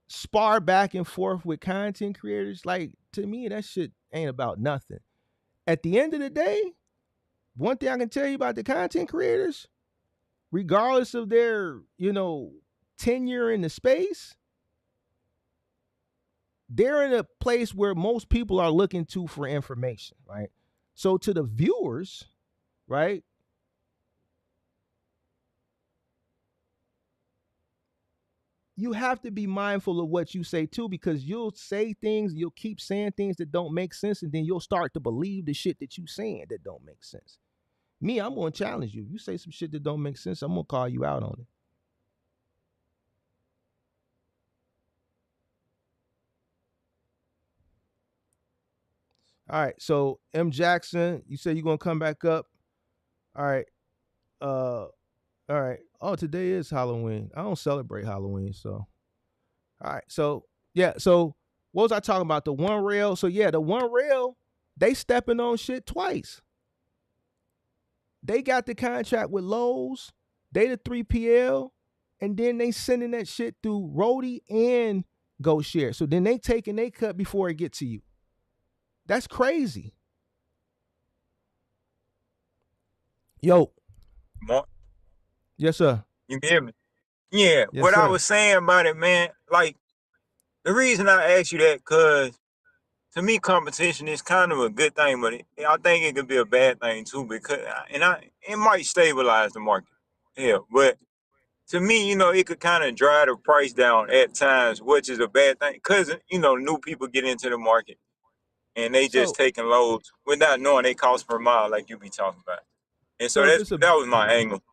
spar back and forth with content creators, like to me, that shit ain't about nothing. At the end of the day, one thing I can tell you about the content creators, regardless of their, tenure in the space, they're in a place where most people are looking to for information, right? So to the viewers, right, you have to be mindful of what you say too, because you'll say things, you'll keep saying things that don't make sense, and then you'll start to believe the shit that you saying that don't make sense. Me, I'm going to challenge you. You say some shit that don't make sense, I'm going to call you out on it. All right, so M. Jackson, you said you're going to come back up. All right. All right. Oh, today is Halloween. I don't celebrate Halloween, so. All right. So, yeah. So, what was I talking about? The one rail. So, yeah, the one rail, they stepping on shit twice. They got the contract with Lowe's. They the 3PL. And then they sending that shit through Roadie and GoShare. So, then they taking they cut before it get to you. That's crazy. Yo. Mark, Yes, sir. you can hear me? Yeah, Yes, what I sir. was saying about it, man, like, the reason I asked you that, because to me, competition is kind of a good thing, but I think it could be a bad thing too, because, it might stabilize the market. Yeah, but to me, it could kind of drive the price down at times, which is a bad thing, because, new people get into the market and they just So, taking loads without knowing they cost per mile, like you be talking about. And so so if that was my angle.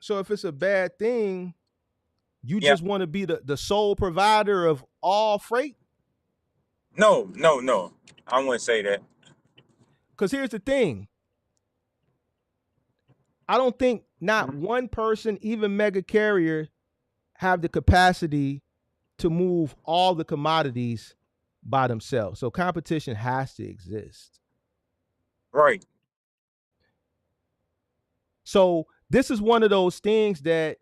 So if it's a bad thing, you Yeah. just want to be the sole provider of all freight? No. I wouldn't say that. Because here's the thing. I don't think not one person, even mega carrier, have the capacity to move all the commodities by themselves. So competition has to exist. Right. So this is one of those things that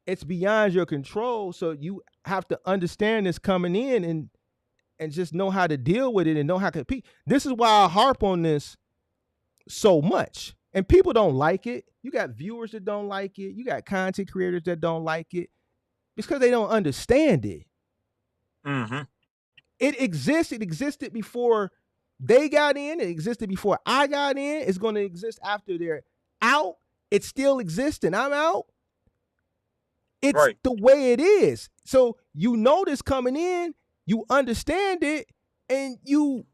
it's beyond your control. So you have to understand this coming in and just know how to deal with it and know how to compete. This is why I harp on this so much. And people don't like it. You got viewers that don't like it. You got content creators that don't like it. It's because they don't understand it. Mm-hmm. It exists. It existed before they got in. It existed before I got in. It's going to exist after they're out. It still exists and I'm out. It's Right. the way it is. So you know this coming in, you understand it, and you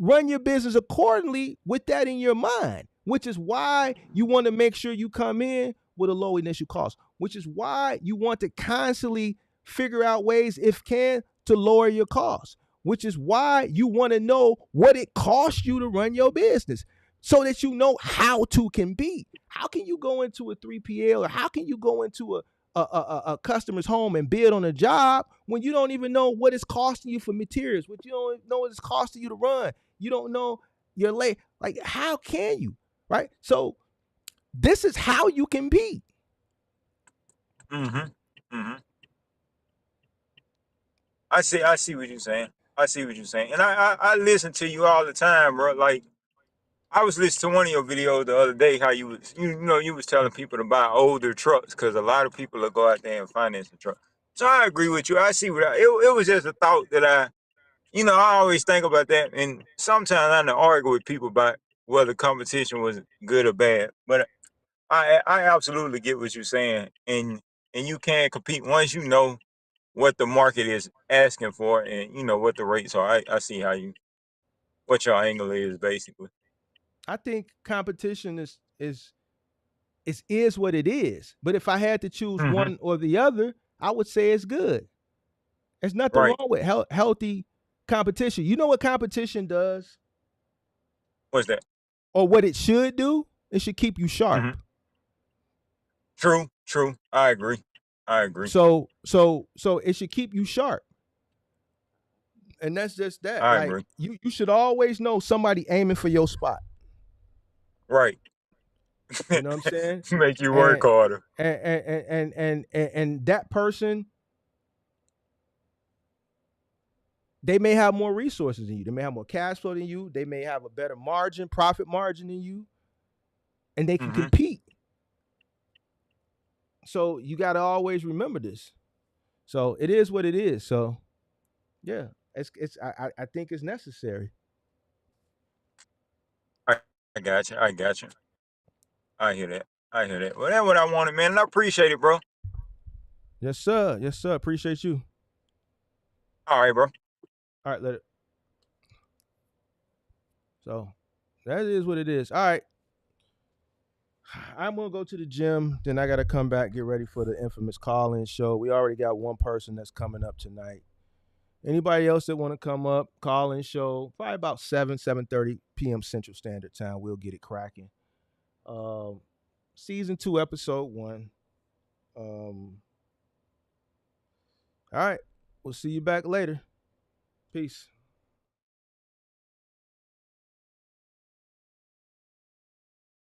run your business accordingly with that in your mind, which is why you want to make sure you come in with a low initial cost, which is why you want to constantly figure out ways, if can, to lower your costs, which is why you want to know what it costs you to run your business so that you know how to compete. How can you go into a 3PL or how can you go into a customer's home and bid on a job when you don't even know what it's costing you for materials, what you don't know what it's costing you to run? You don't know your lay. Like, how can you? Right? So this is how you compete. Mm-hmm. Mm-hmm. I see what you're saying. I see what you're saying. And I listen to you all the time, bro. Like, I was listening to one of your videos the other day, how you was telling people to buy older trucks because a lot of people will go out there and finance a truck. So I agree with you. I see it was just a thought that I always think about that. And sometimes I argue with people about whether competition was good or bad. But I absolutely get what you're saying. And you can compete once you know what the market is asking for and you know what the rates are. I see what your angle is basically. I think competition is what it is. But if I had to choose Mm-hmm. one or the other, I would say it's good. There's nothing Right. wrong with healthy competition. You know what competition does, What's that? or what it should do? It should keep you sharp. Mm-hmm. True. I agree. So it should keep you sharp. And that's just that. I Like agree. you should always know somebody aiming for your spot. Right. You know what I'm saying? Make you work And harder. and that person, they may have more resources than you. They may have more cash flow than you. They may have a better profit margin than you, and they can Mm-hmm. compete. So you got to always remember this. So it is what it is. So yeah, I think it's necessary. I, I got you. I hear that. Well, that's what I wanted, man. And I appreciate it, bro. Yes, sir. Yes, sir. Appreciate you. All right, bro. All right, let it. So that is what it is. All right. I'm gonna go to the gym. Then I gotta come back, get ready for the infamous call-in show. We already got one person that's coming up tonight. Anybody else that want to come up, call-in show, probably about 7:30 p.m. Central Standard Time. We'll get it cracking. Season 2, episode 1. All right. We'll see you back later. Peace.